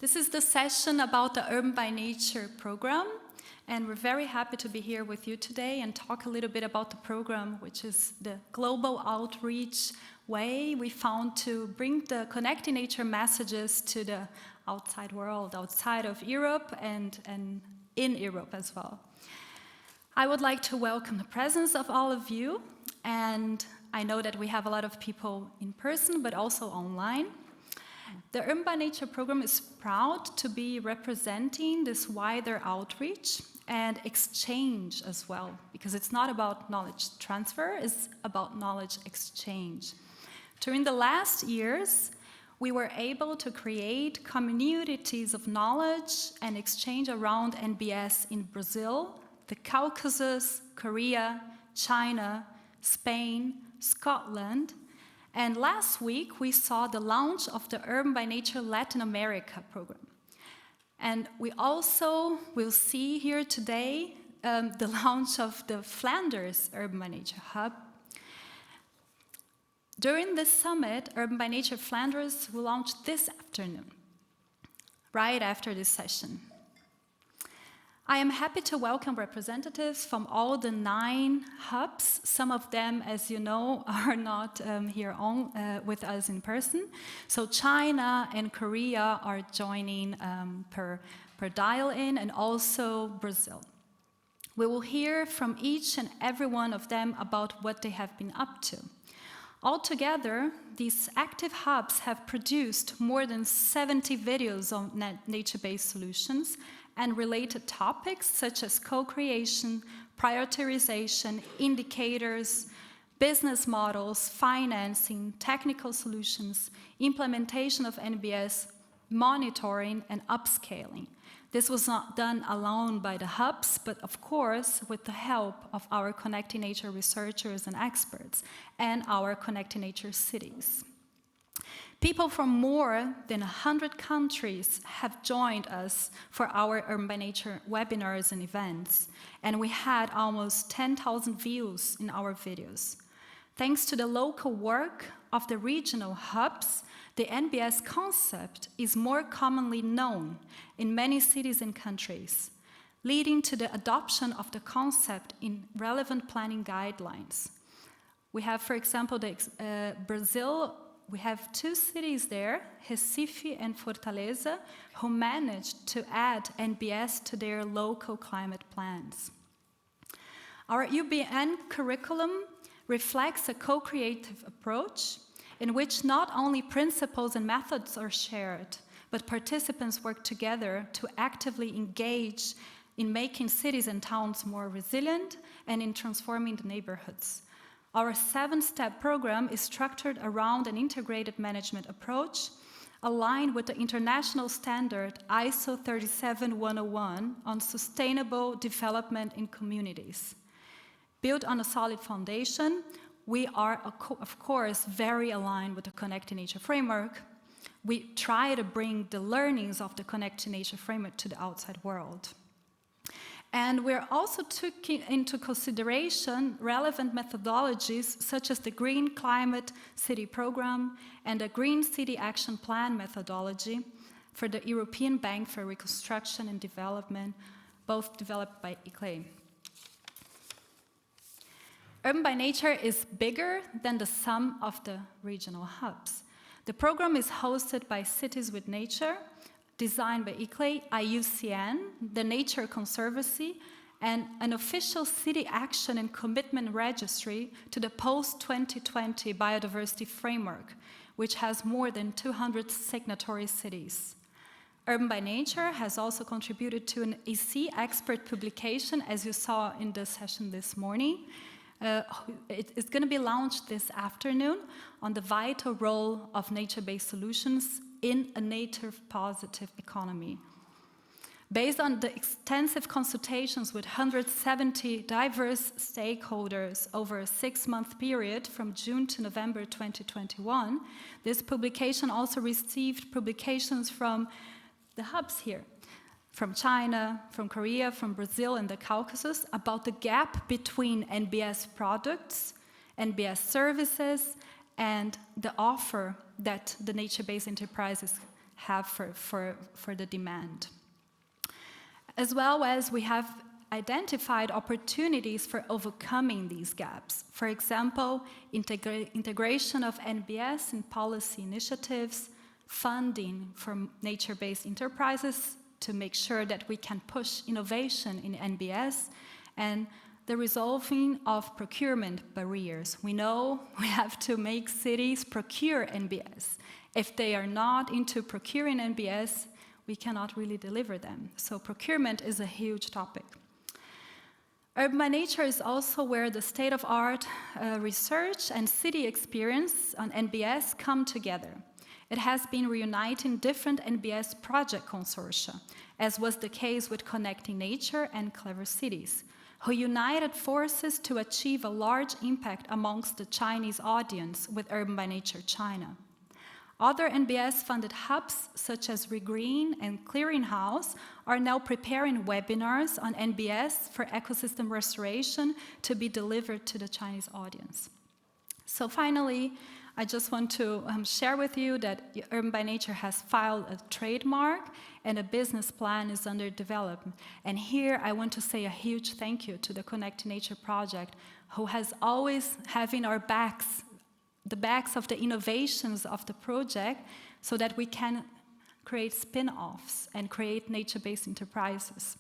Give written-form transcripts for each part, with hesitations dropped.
This is the session about the UrbanByNature program, and we're very happy to be here with you today and talk a little bit about the program, which is the global outreach way we found to bring the connecting nature messages to the outside world, outside of Europe and in Europe as well. I would like to welcome the presence of all of you, and I know that we have a lot of people in person, but also online. The UrbanByNature program is proud to be representing this wider outreach and exchange as well, because it's not about knowledge transfer, it's about knowledge exchange. During the last years, we were able to create communities of knowledge and exchange around NBS in Brazil, the Caucasus, Korea, China, Spain, Scotland, and last week we saw the launch of the UrbanByNature Latin America program. And we also will see here today the launch of the Flanders UrbanByNature Hub. During this summit, UrbanByNature Flanders will launch this afternoon, right after this session. I am happy to welcome representatives from all the 9 hubs. Some of them, as you know, are not here with us in person. So China and Korea are joining per dial-in, and also Brazil. We will hear from each and every one of them about what they have been up to. Altogether, these active hubs have produced more than 70 videos on nature-based solutions and related topics such as co-creation, prioritization, indicators, business models, financing, technical solutions, implementation of NBS, monitoring, and upscaling. This was not done alone by the hubs, but of course with the help of our Connecting Nature researchers and experts and our Connecting Nature cities. People from more than 100 countries have joined us for our UrbanByNature webinars and events, and we had almost 10,000 views in our videos. Thanks to the local work of the regional hubs, the NBS concept is more commonly known in many cities and countries, leading to the adoption of the concept in relevant planning guidelines. We have, for example, Brazil. We have 2 cities there, Recife and Fortaleza, who managed to add NBS to their local climate plans. Our UBN curriculum reflects a co-creative approach in which not only principles and methods are shared, but participants work together to actively engage in making cities and towns more resilient and in transforming the neighborhoods. Our 7-step program is structured around an integrated management approach aligned with the international standard ISO 37101 on sustainable development in communities. Built on a solid foundation, we are, of course, very aligned with the Connecting Nature framework. We try to bring the learnings of the Connecting Nature framework to the outside world. And we're also taking into consideration relevant methodologies such as the Green Climate City Program and the Green City Action Plan methodology for the European Bank for Reconstruction and Development, both developed by ICLEI. UrbanByNature is bigger than the sum of the regional hubs. The program is hosted by Cities with Nature, designed by ICLEI, IUCN, the Nature Conservancy, and an official city action and commitment registry to the post-2020 biodiversity framework, which has more than 200 signatory cities. UrbanByNature has also contributed to an EC expert publication, as you saw in the session this morning. It's going to be launched this afternoon on the vital role of nature-based solutions in a nature-positive economy. Based on the extensive consultations with 170 diverse stakeholders over a 6-month period from June to November 2021, this publication also received publications from the hubs here, from China, from Korea, from Brazil, and the Caucasus about the gap between NBS products, NBS services, and the offer that the nature-based enterprises have for the demand. As well as we have identified opportunities for overcoming these gaps. For example, integration of NBS in policy initiatives, funding for nature-based enterprises to make sure that we can push innovation in NBS, and the resolving of procurement barriers. We know we have to make cities procure NBS. If they are not into procuring NBS, we cannot really deliver them. So procurement is a huge topic. UrbanByNature is also where the state-of-art research and city experience on NBS come together. It has been reuniting different NBS project consortia, as was the case with Connecting Nature and Clever Cities, who united forces to achieve a large impact amongst the Chinese audience with UrbanByNature China. Other NBS-funded hubs, such as Regreen and Clearinghouse, are now preparing webinars on NBS for ecosystem restoration to be delivered to the Chinese audience. So finally, I just want to share with you that UrbanByNature has filed a trademark and a business plan is under development. And here I want to say a huge thank you to the Connect Nature project, who has always having our backs, the backs of the innovations of the project, so that we can create spin-offs and create nature-based enterprises.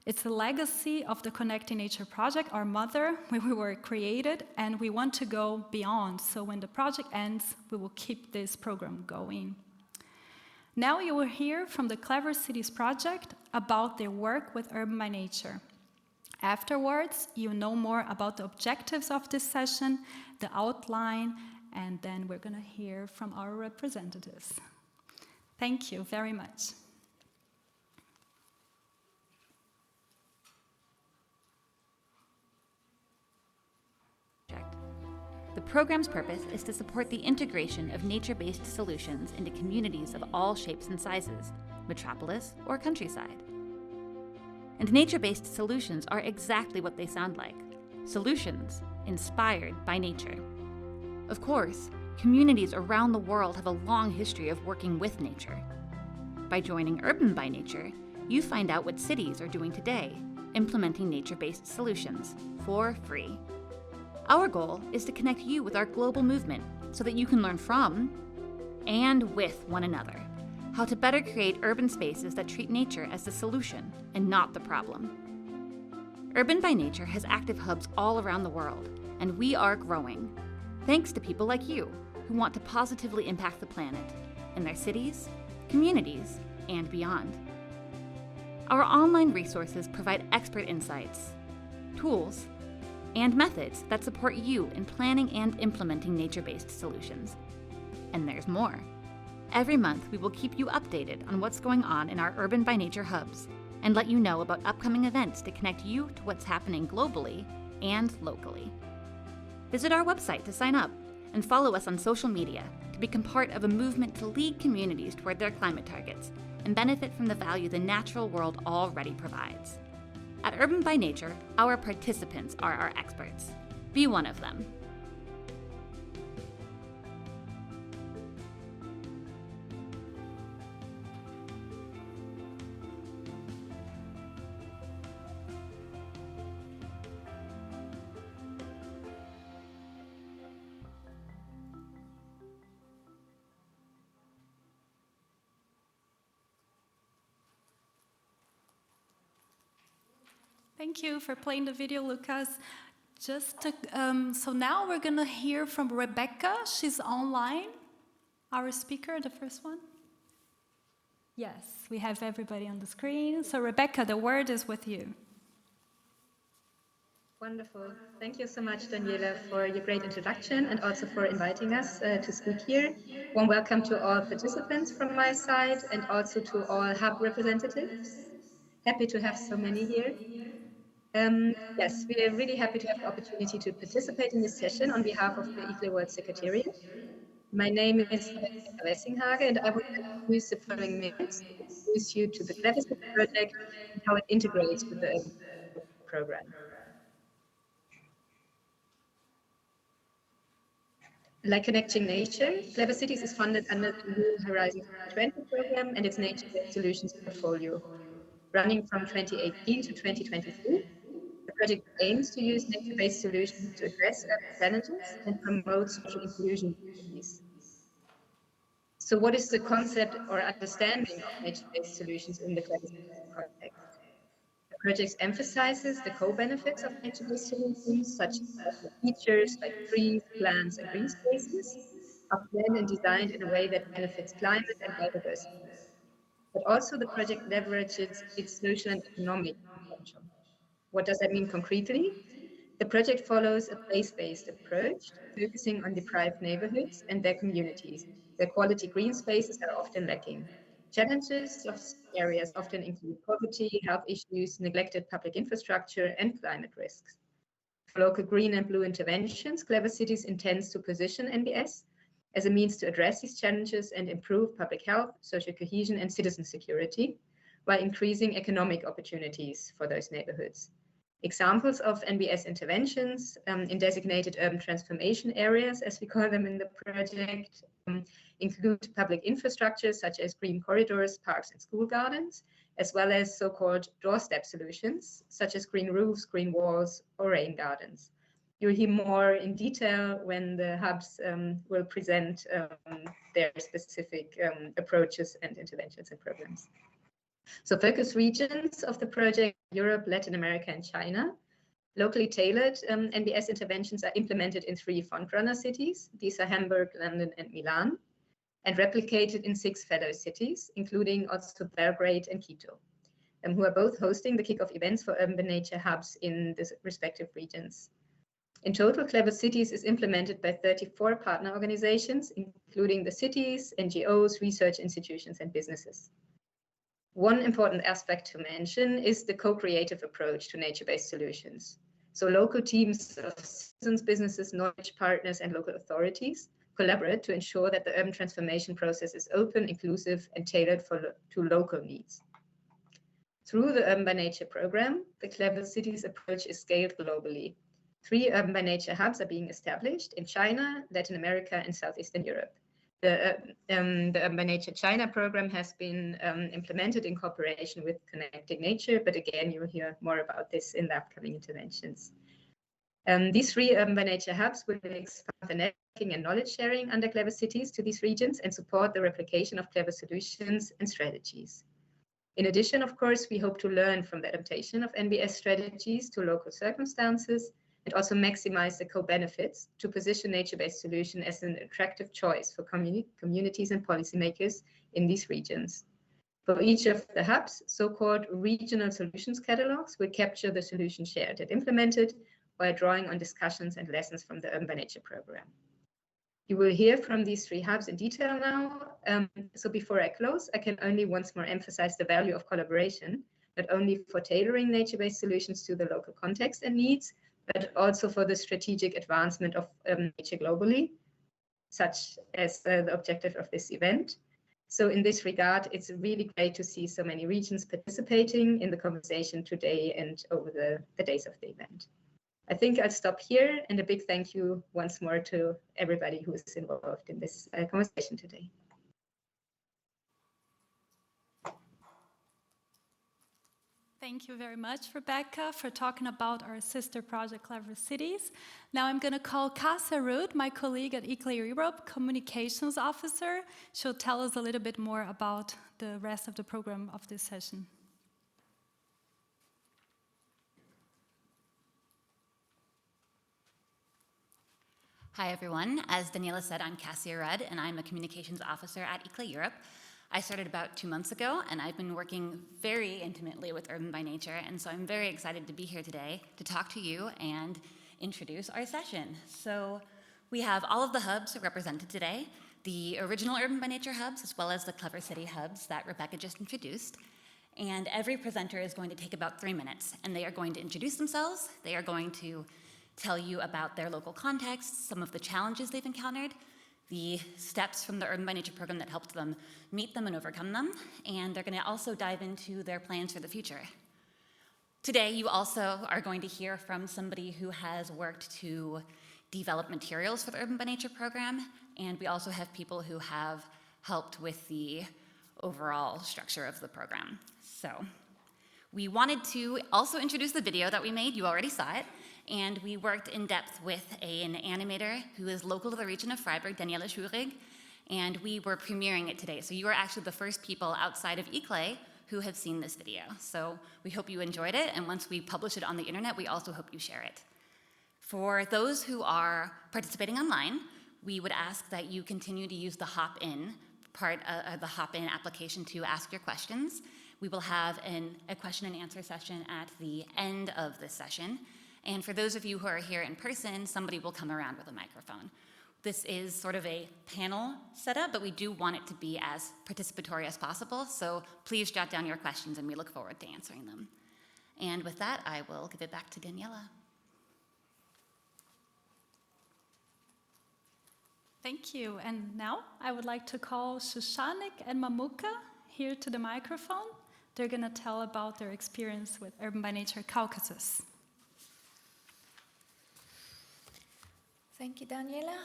It's a legacy of the Connecting Nature project, our mother, where we were created, and we want to go beyond. So when the project ends, we will keep this program going. Now you will hear from the Clever Cities project about their work with UrbanByNature. Afterwards, you'll know more about the objectives of this session, the outline, and then we're going to hear from our representatives. Thank you very much. The program's purpose is to support the integration of nature-based solutions into communities of all shapes and sizes, metropolis or countryside. And nature-based solutions are exactly what they sound like: solutions inspired by nature. Of course, communities around the world have a long history of working with nature. By joining UrbanByNature, you find out what cities are doing today, implementing nature-based solutions for free. Our goal is to connect you with our global movement so that you can learn from and with one another how to better create urban spaces that treat nature as the solution and not the problem. UrbanByNature has active hubs all around the world, and we are growing, thanks to people like you who want to positively impact the planet in their cities, communities, and beyond. Our online resources provide expert insights, tools, and methods that support you in planning and implementing nature-based solutions. And there's more. Every month, we will keep you updated on what's going on in our UrbanByNature hubs and let you know about upcoming events to connect you to what's happening globally and locally. Visit our website to sign up and follow us on social media to become part of a movement to lead communities toward their climate targets and benefit from the value the natural world already provides. At UrbanByNature, our participants are our experts. Be one of them. Thank you for playing the video, Lucas. So now we're going to hear from Rebecca. She's online, our speaker, the first one. Yes, we have everybody on the screen. So Rebecca, the word is with you. Wonderful. Thank you so much, Daniela, for your great introduction and also for inviting us to speak here. Warm welcome to all participants from my side and also to all hub representatives. Happy to have so many here. Yes, we are really happy to have the opportunity to participate in this session on behalf of the ICLEI World Secretariat. My name is Rebecca Wessinghage, and I would like to use the following minutes to introduce you to the Clever Cities project and how it integrates with the program. Like Connecting Nature, Clever Cities is funded under the New Horizons 2020 program and its nature-based solutions portfolio. Running from 2018 to 2023, the project aims to use nature-based solutions to address urban challenges and promote social inclusion in cities. So what is the concept or understanding of nature-based solutions in the Clever Cities context? The project emphasizes the co-benefits of nature-based solutions, such as the features like trees, plants, and green spaces, are planned and designed in a way that benefits climate and biodiversity. But also the project leverages its social and economic potential. What does that mean concretely? The project follows a place-based approach, focusing on deprived neighborhoods and their communities, where quality green spaces are often lacking. Challenges of areas often include poverty, health issues, neglected public infrastructure, and climate risks. For local green and blue interventions, Clever Cities intends to position NBS as a means to address these challenges and improve public health, social cohesion, and citizen security, while increasing economic opportunities for those neighborhoods. Examples of NBS interventions in designated urban transformation areas, as we call them in the project, include public infrastructure such as green corridors, parks, and school gardens, as well as so-called doorstep solutions such as green roofs, green walls, or rain gardens. You'll hear more in detail when the hubs will present their specific approaches and interventions and programs. So focus regions of the project, Europe, Latin America, and China. Locally tailored NBS interventions are implemented in 3 frontrunner cities. These are Hamburg, London, and Milan, and replicated in 6 fellow cities, including also Belgrade and Quito, who are both hosting the kickoff events for UrbanByNature Hubs in the respective regions. In total, Clever Cities is implemented by 34 partner organizations, including the cities, NGOs, research institutions, and businesses. One important aspect to mention is the co-creative approach to nature-based solutions. So local teams of citizens, businesses, knowledge partners, and local authorities collaborate to ensure that the urban transformation process is open, inclusive, and tailored to local needs. Through the UrbanByNature program, the Clever Cities approach is scaled globally. 3 UrbanByNature hubs are being established in China, Latin America, and Southeastern Europe. The UrbanByNature China program has been implemented in cooperation with Connecting Nature, but again, you'll hear more about this in the upcoming interventions. These 3 UrbanByNature hubs will expand the networking and knowledge sharing under Clever Cities to these regions and support the replication of clever solutions and strategies. In addition, of course, we hope to learn from the adaptation of NBS strategies to local circumstances and also maximize the co-benefits to position nature-based solution as an attractive choice for communities and policymakers in these regions. For each of the hubs, so-called regional solutions catalogs will capture the solution shared and implemented while drawing on discussions and lessons from the UrbanByNature program. You will hear from these 3 hubs in detail now. So before I close, I can only once more emphasize the value of collaboration, not only for tailoring nature-based solutions to the local context and needs, but also for the strategic advancement of nature globally, such as the objective of this event. So in this regard, it's really great to see so many regions participating in the conversation today and over the days of the event. I think I'll stop here, and a big thank you once more to everybody who is involved in this conversation today. Thank you very much, Rebecca, for talking about our sister project, Clever Cities. Now I'm going to call Kasa Rood, my colleague at ICLEI Europe, Communications Officer. She'll tell us a little bit more about the rest of the program of this session. Hi, everyone. As Daniela said, I'm Cassia Rudd, and I'm a Communications Officer at ICLEI Europe. I started about 2 months ago, and I've been working very intimately with UrbanByNature, and so I'm very excited to be here today to talk to you and introduce our session. So we have all of the hubs represented today, the original UrbanByNature hubs, as well as the Clever City hubs that Rebecca just introduced. And every presenter is going to take about 3 minutes, and they are going to introduce themselves. They are going to tell you about their local context, some of the challenges they've encountered, the steps from the UrbanByNature program that helped them meet them and overcome them, and they're going to also dive into their plans for the future. Today, you also are going to hear from somebody who has worked to develop materials for the UrbanByNature program, and we also have people who have helped with the overall structure of the program. So we wanted to also introduce the video that we made. You already saw it. And we worked in depth with an animator who is local to the region of Freiburg, Daniela Schurig, and we were premiering it today. So you are actually the first people outside of ICLEI who have seen this video. So we hope you enjoyed it, and once we publish it on the internet, we also hope you share it. For those who are participating online, we would ask that you continue to use the hop-in part of the hop-in application to ask your questions. We will have a question and answer session at the end of this session. And for those of you who are here in person, somebody will come around with a microphone. This is sort of a panel setup, but we do want it to be as participatory as possible, so please jot down your questions and we look forward to answering them. And with that, I will give it back to Daniela. Thank you. And now I would like to call Shushanik and Mamuka here to the microphone. They're going to tell about their experience with UrbanByNature Caucasus. Thank you, Daniela.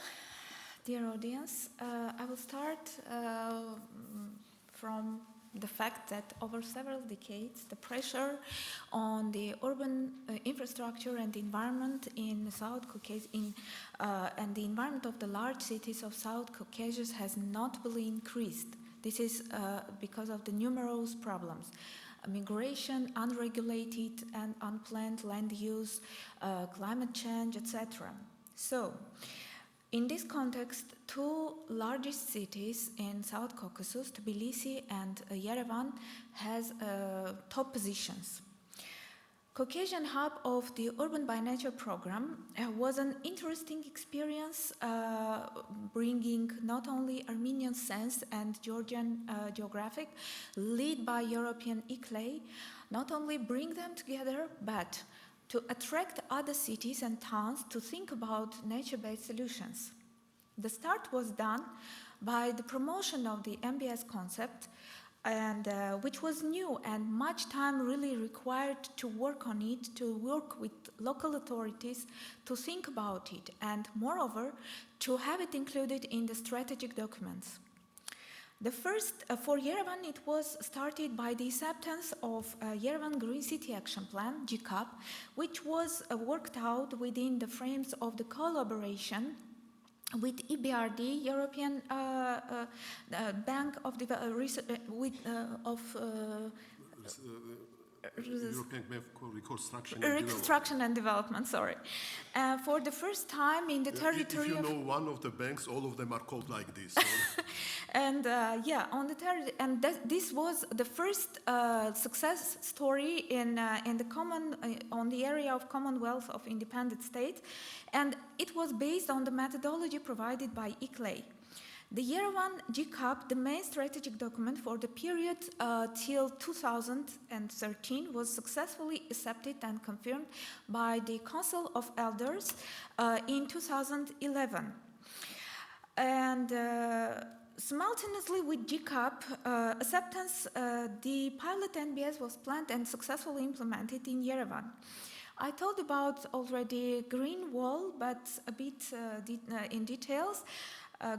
Dear audience, I will start from the fact that over several decades, the pressure on the urban infrastructure and the environment in South Caucasus and the environment of the large cities of South Caucasus has notably increased. This is because of the numerous problems. Migration, unregulated and unplanned land use, climate change, etc. So, in this context, two largest cities in South Caucasus, Tbilisi and Yerevan, has top positions. Caucasian hub of the UrbanByNature program was an interesting experience, bringing not only Armenian CENS and Georgian GeoGraphic, led by European ICLEI, not only bring them together, but to attract other cities and towns to think about nature-based solutions. The start was done by the promotion of the MBS concept, and which was new and much time really required to work on it, to work with local authorities, to think about it, and moreover, to have it included in the strategic documents. The first, for Yerevan, it was started by the acceptance of Yerevan Green City Action Plan, GCAP, which was worked out within the frames of the collaboration with EBRD, European Bank of European Bank for Reconstruction and Development, sorry. For the first time in the territory if you know one of the banks, all of them are called like this. And yeah, on the territory, and this was the first success story in the on the area of Commonwealth of Independent States, and it was based on the methodology provided by ICLEI. The Yerevan GCAP, the main strategic document for the period till 2013, was successfully accepted and confirmed by the Council of Elders in 2011. And simultaneously with GCAP acceptance, the pilot NBS was planned and successfully implemented in Yerevan. I told about already Green Wall, but a bit in details.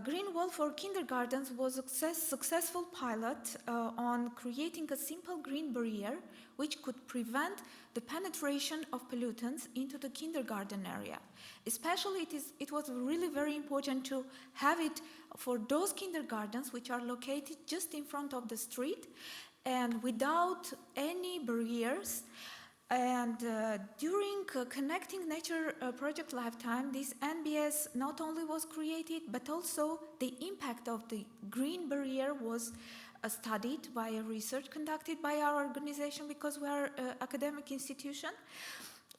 Green Wall for kindergartens was a successful pilot on creating a simple green barrier which could prevent the penetration of pollutants into the kindergarten area. Especially it was really very important to have it for those kindergartens which are located just in front of the street and without any barriers. And during Connecting Nature project lifetime, this NBS not only was created, but also the impact of the green barrier was studied by a research conducted by our organization, because we are an academic institution.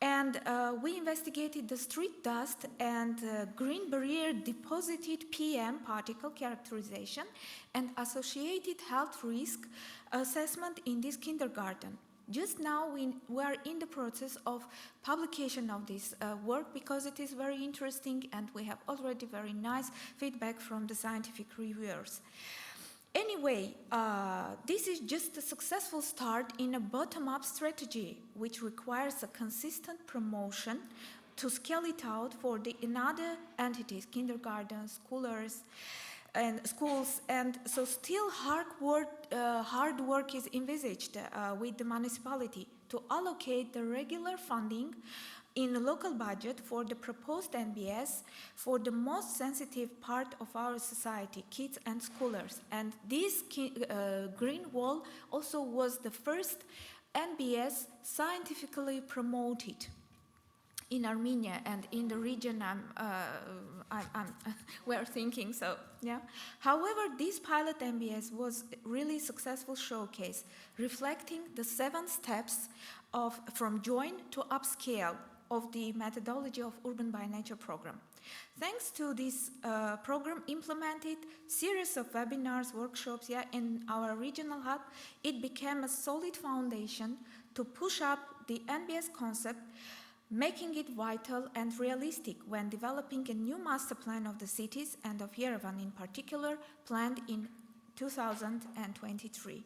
And we investigated the street dust and green barrier deposited PM particle characterization and associated health risk assessment in this kindergarten. Just now we are in the process of publication of this work, because it is very interesting and we have already very nice feedback from the scientific reviewers. Anyway, this is just a successful start in a bottom-up strategy, which requires a consistent promotion to scale it out for the another entities, kindergartens, schoolers, and schools, and so still hard work is envisaged with the municipality to allocate the regular funding in the local budget for the proposed NBS for the most sensitive part of our society, kids and schoolers. And this green wall also was the first NBS scientifically promoted in Armenia and in the region we're thinking, so yeah. However, this pilot NBS was really successful showcase, reflecting the 7 steps from join to upscale of the methodology of UrbanByNature program. Thanks to this program implemented series of webinars, workshops in our regional hub, it became a solid foundation to push up the NBS concept, making it vital and realistic when developing a new master plan of the cities and of Yerevan in particular, planned in 2023.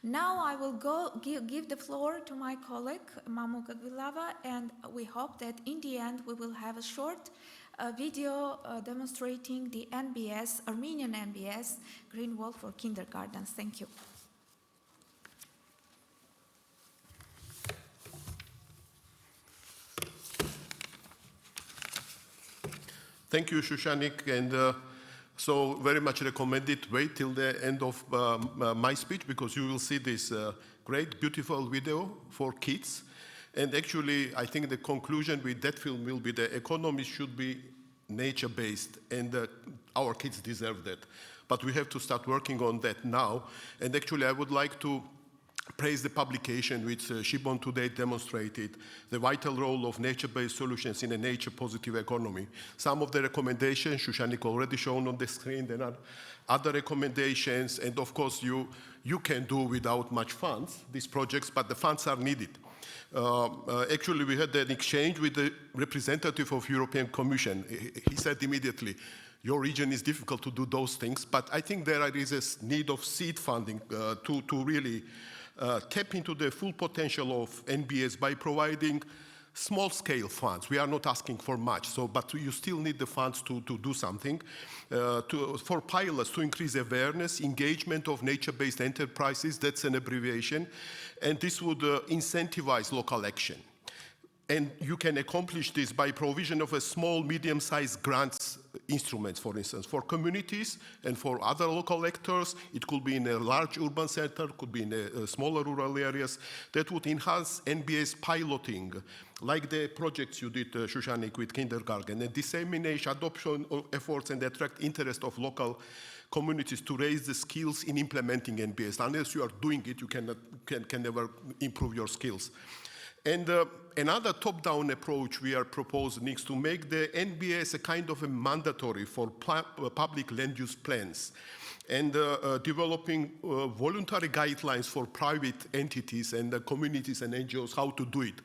Now I will give the floor to my colleague Mamuka Gilava, and we hope that in the end we will have a short video demonstrating the NBS, Armenian NBS, Green Wall for Kindergartens. Thank you. Thank you, Shushanik, and so very much recommended. Wait till the end of my speech, because you will see this great, beautiful video for kids. And actually, I think the conclusion with that film will be the economy should be nature-based, and our kids deserve that. But we have to start working on that now. And actually, I would like to praise the publication which Shibon today demonstrated, the vital role of nature-based solutions in a nature-positive economy. Some of the recommendations, Shushanik already shown on the screen, there are other recommendations, and of course you can do without much funds, these projects, but the funds are needed. Actually, we had an exchange with the representative of European Commission. He said immediately, your region is difficult to do those things, but I think there is a need of seed funding to really tap into the full potential of NBS by providing small-scale funds. We are not asking for much, but you still need the funds to do something, for pilots to increase awareness, engagement of nature-based enterprises, that's an abbreviation, and this would incentivize local action. And you can accomplish this by provision of a small, medium-sized grants instruments, for instance, for communities and for other local actors. It could be in a large urban center, could be in smaller rural areas that would enhance NBS piloting, like the projects you did, Shushanik, with kindergarten, and disseminate adoption of efforts and attract interest of local communities to raise the skills in implementing NBS. Unless you are doing it, you can never improve your skills. And another top-down approach we are proposing is to make the NBS a kind of a mandatory for public land use plans, and developing voluntary guidelines for private entities and communities and NGOs how to do it.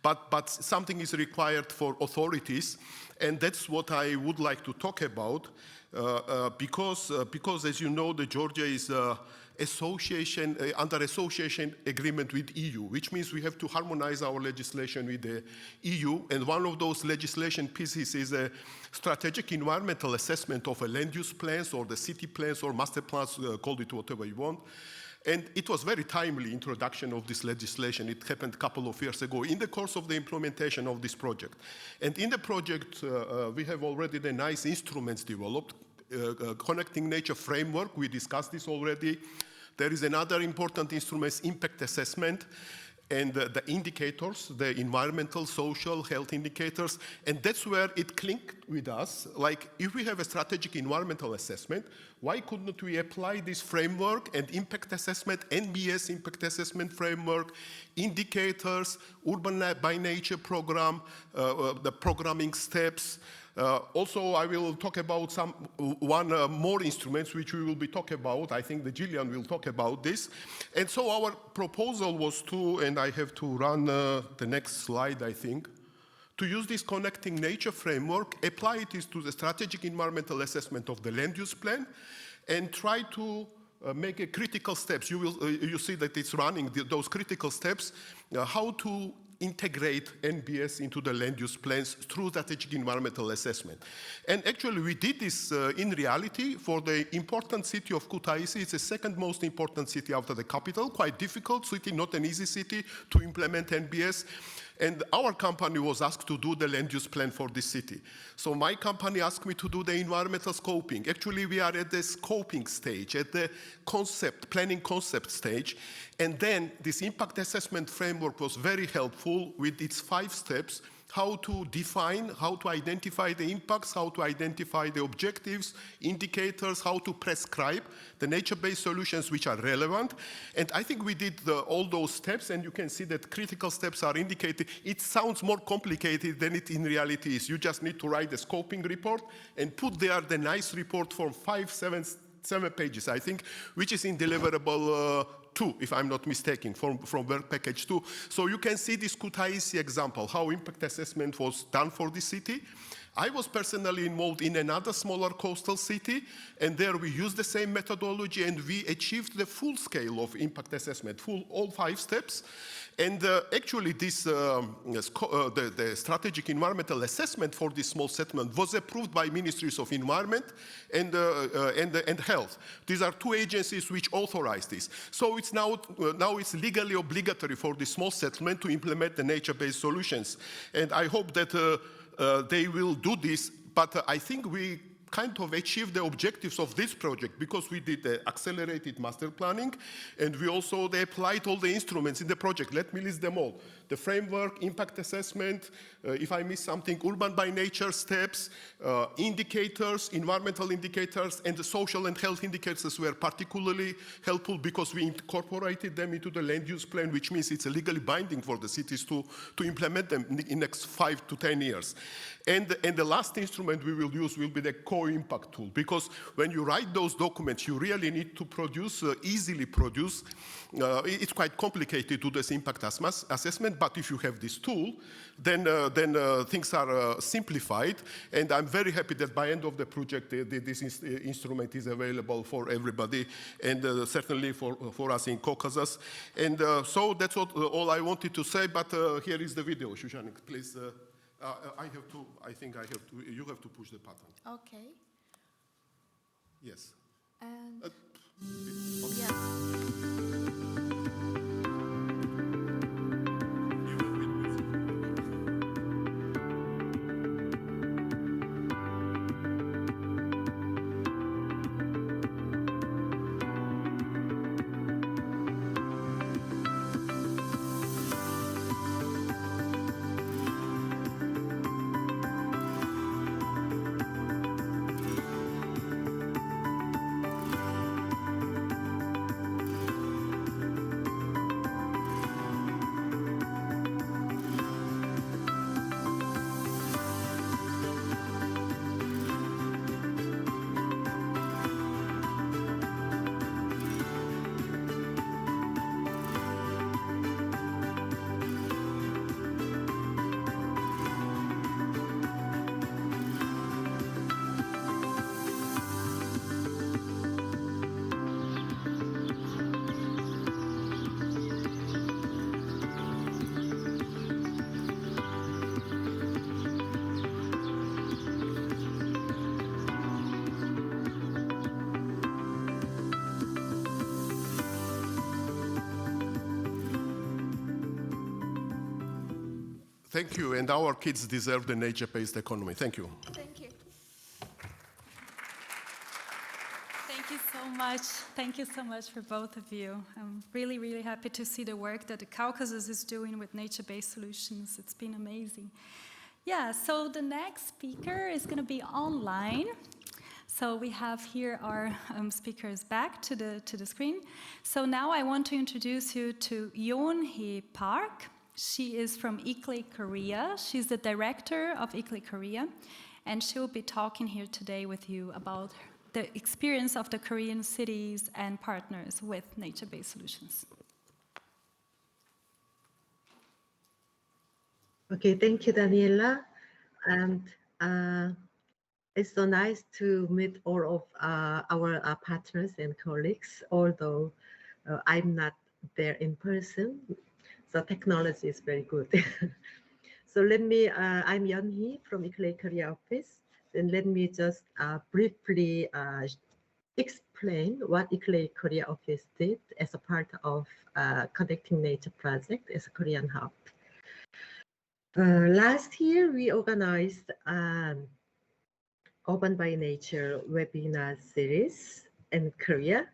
But something is required for authorities, and that's what I would like to talk about, because as you know, Georgia is under association agreement with EU, which means we have to harmonize our legislation with the EU, and one of those legislation pieces is a strategic environmental assessment of a land use plans or the city plans or master plans, call it whatever you want. And it was very timely introduction of this legislation. It happened a couple of years ago in the course of the implementation of this project. And in the project, we have already the nice instruments developed, Connecting Nature Framework, we discussed this already. There is another important instrument, impact assessment, and the indicators, the environmental, social, health indicators, and that's where it clicked with us. Like, if we have a strategic environmental assessment, why couldn't we apply this framework and impact assessment, NBS impact assessment framework, indicators, UrbanByNature program, the programming steps. Also, I will talk about one more instruments which we will be talking about. I think Gillian will talk about this. And so our proposal was to, and I have to run the next slide, I think, to use this Connecting Nature framework, apply it to the strategic environmental assessment of the land use plan, and try to make a critical steps. You see that it's running those critical steps, how to integrate NBS into the land use plans through strategic environmental assessment. And actually, we did this in reality for the important city of Kutaisi. It's the second most important city after the capital, quite difficult city, not an easy city to implement NBS. And our company was asked to do the land use plan for this city. So my company asked me to do the environmental scoping. Actually, we are at the scoping stage, at the planning concept stage. And then this impact assessment framework was very helpful with its 5 steps: how to define, how to identify the impacts, how to identify the objectives, indicators, how to prescribe the nature-based solutions which are relevant. And I think we did all those steps, and you can see that critical steps are indicated. It sounds more complicated than it in reality is. You just need to write the scoping report and put there the nice report for 7 pages, I think, which is in deliverable 2, if I'm not mistaken, from work package 2. So you can see this Kutaisi example, how impact assessment was done for this city. I was personally involved in another smaller coastal city, and there we used the same methodology, and we achieved the full scale of impact assessment, all 5 steps. And actually, this the strategic environmental assessment for this small settlement was approved by Ministries of Environment and Health. These are 2 agencies which authorize this. So it's now it's legally obligatory for this small settlement to implement the nature-based solutions. And I hope that they will do this, but I think we kind of achieved the objectives of this project because we did the accelerated master planning, and we also applied all the instruments in the project. Let me list them all. The framework, impact assessment, if I miss something, urban by nature steps, indicators, environmental indicators, and the social and health indicators were particularly helpful because we incorporated them into the land use plan, which means it's legally binding for the cities to implement them in the next 5 to 10 years. And the last instrument we will use will be the co-impact tool, because when you write those documents, you really need to produce, easily produce. It's quite complicated to do this impact assessment, but if you have this tool, then things are simplified. And I'm very happy that by end of the project, this instrument is available for everybody, and certainly for us in Caucasus. And so that's all I wanted to say, but here is the video. Shushanik, please. You have to push the button. Okay. Yes. And Okay. yeah. Thank you, and our kids deserve the nature-based economy. Thank you. Thank you. Thank you so much. Thank you so much for both of you. I'm really, really happy to see the work that the Caucasus is doing with nature-based solutions. It's been amazing. Yeah, so the next speaker is going to be online. So we have here our speakers back to the screen. So now I want to introduce you to Yunhee Park. She is from ICLEI Korea. She's the director of ICLEI Korea, and she will be talking here today with you about the experience of the Korean cities and partners with nature-based solutions. Okay, thank you, Daniela. And it's so nice to meet all of our partners and colleagues, although I'm not there in person. So technology is very good. So let me, I'm Yeonhee from ICLEI Korea office. Then let me just briefly explain what ICLEI Korea office did as a part of Connecting Nature project as a Korean hub. Last year, we organized UrbanByNature webinar series in Korea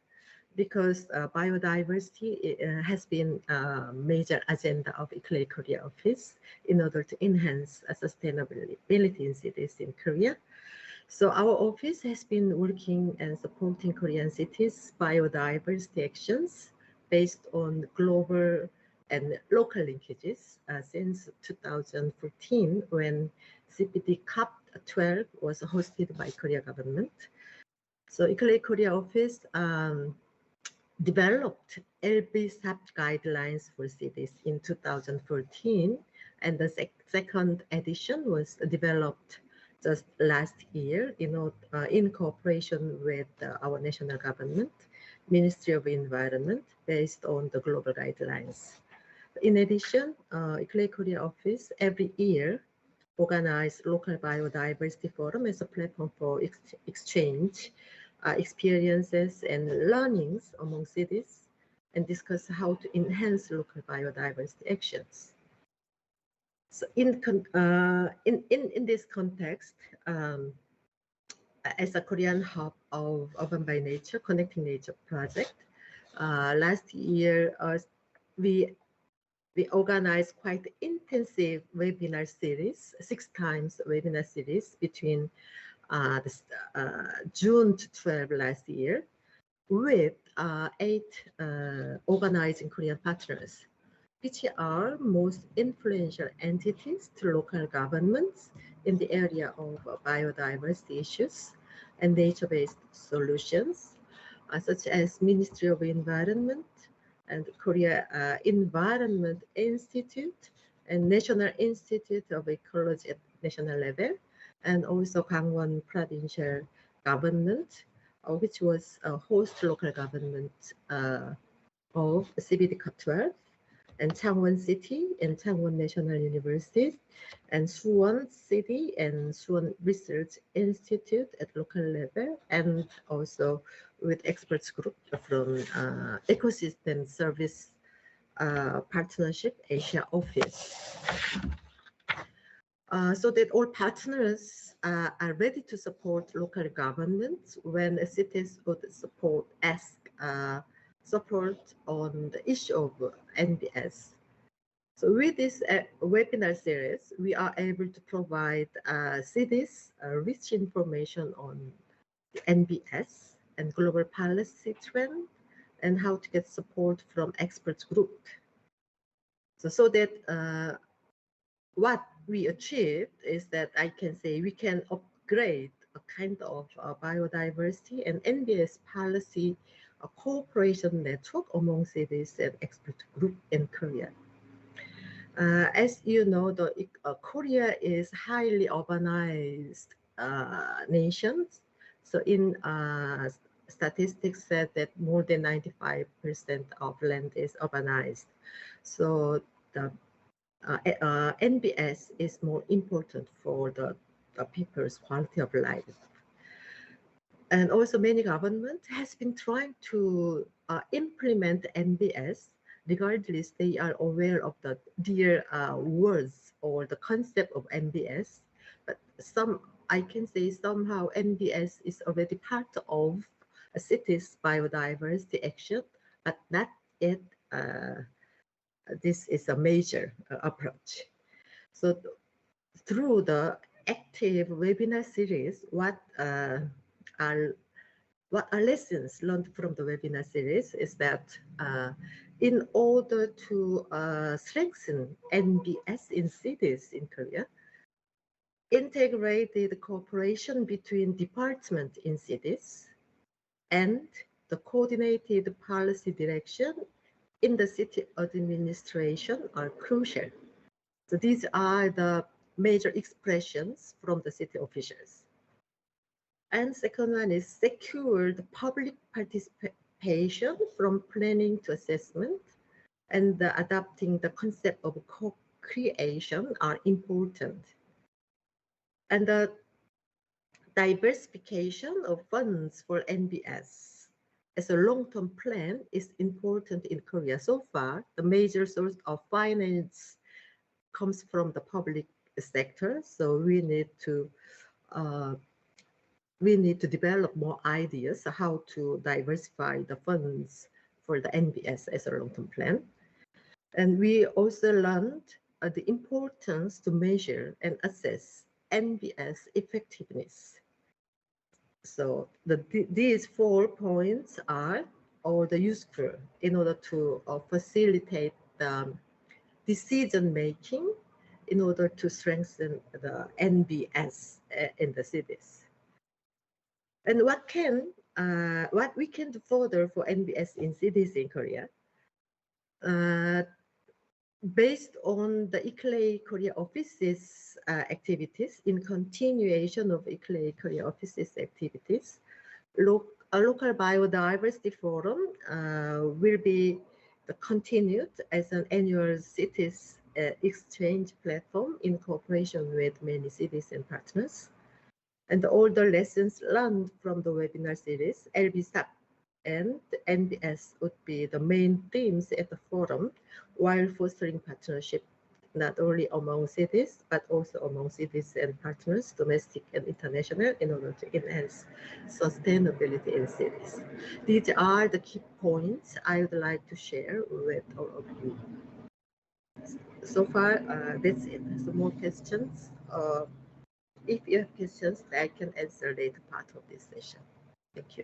because biodiversity has been a major agenda of ICLEI Korea office in order to enhance sustainability in cities in Korea. So our office has been working and supporting Korean cities' biodiversity actions based on global and local linkages since 2014 when CPD COP12 was hosted by Korea government. So ICLEI Korea office developed LBSAP guidelines for cities in 2014, and the second edition was developed just last year in cooperation with our national government, Ministry of Environment, based on the global guidelines. In addition, ICLEI Korea office every year organize local biodiversity forum as a platform for exchange experiences and learnings among cities and discuss how to enhance local biodiversity actions. So in this context, as a Korean hub of UrbanByNature Connecting Nature project, last year we organized quite intensive webinar series, 6 times webinar series between June to 12 last year with 8 organizing Korean partners, which are most influential entities to local governments in the area of biodiversity issues and nature-based solutions, such as Ministry of Environment and Korea Environment Institute and National Institute of Ecology at national level, and also Gangwon provincial government, which was a host local government of CBD COP12, and Changwon City and Changwon National University, and Suwon City and Suwon Research Institute at local level, and also with experts group from Ecosystem Service Partnership Asia Office. So that all partners are ready to support local governments when cities would ask support on the issue of NBS. So with this webinar series, we are able to provide cities rich information on the NBS and global policy trend and how to get support from experts group. So that what we achieved is that I can say we can upgrade a kind of biodiversity and NBS policy cooperation network among cities and expert group in Korea. As you know, Korea is highly urbanized nation. So in statistics said that more than 95% of land is urbanized. So the NBS is more important for the people's quality of life. And also many government has been trying to implement NBS, regardless they are aware of the dear words or the concept of NBS. But I can say somehow NBS is already part of a city's biodiversity action, but not yet this is a major approach. So through the active webinar series, what are lessons learned from the webinar series is that in order to strengthen NBS in cities in Korea, integrated cooperation between departments in cities and the coordinated policy direction in the city administration are crucial. So these are the major expressions from the city officials. And second one is secure the public participation from planning to assessment and adapting the concept of co-creation are important. And the diversification of funds for NBS as a long-term plan is important in Korea. So far, the major source of finance comes from the public sector, so we need to develop more ideas how to diversify the funds for the NBS as a long-term plan. And we also learned the importance to measure and assess NBS effectiveness. So these 4 points are all the useful in order to facilitate the decision making in order to strengthen the NBS in the cities. And what we can do further for NBS in cities in Korea? Based on the ICLEI Korea offices activities, in continuation of ICLEI Korea offices activities, a local biodiversity forum will be continued as an annual cities exchange platform in cooperation with many cities and partners. And all the lessons learned from the webinar series, LBSAP and NBS would be the main themes at the forum, while fostering partnership not only among cities, but also among cities and partners, domestic and international, in order to enhance sustainability in cities. These are the key points I would like to share with all of you. So far, that's it. So more questions? If you have questions, I can answer later part of this session. Thank you.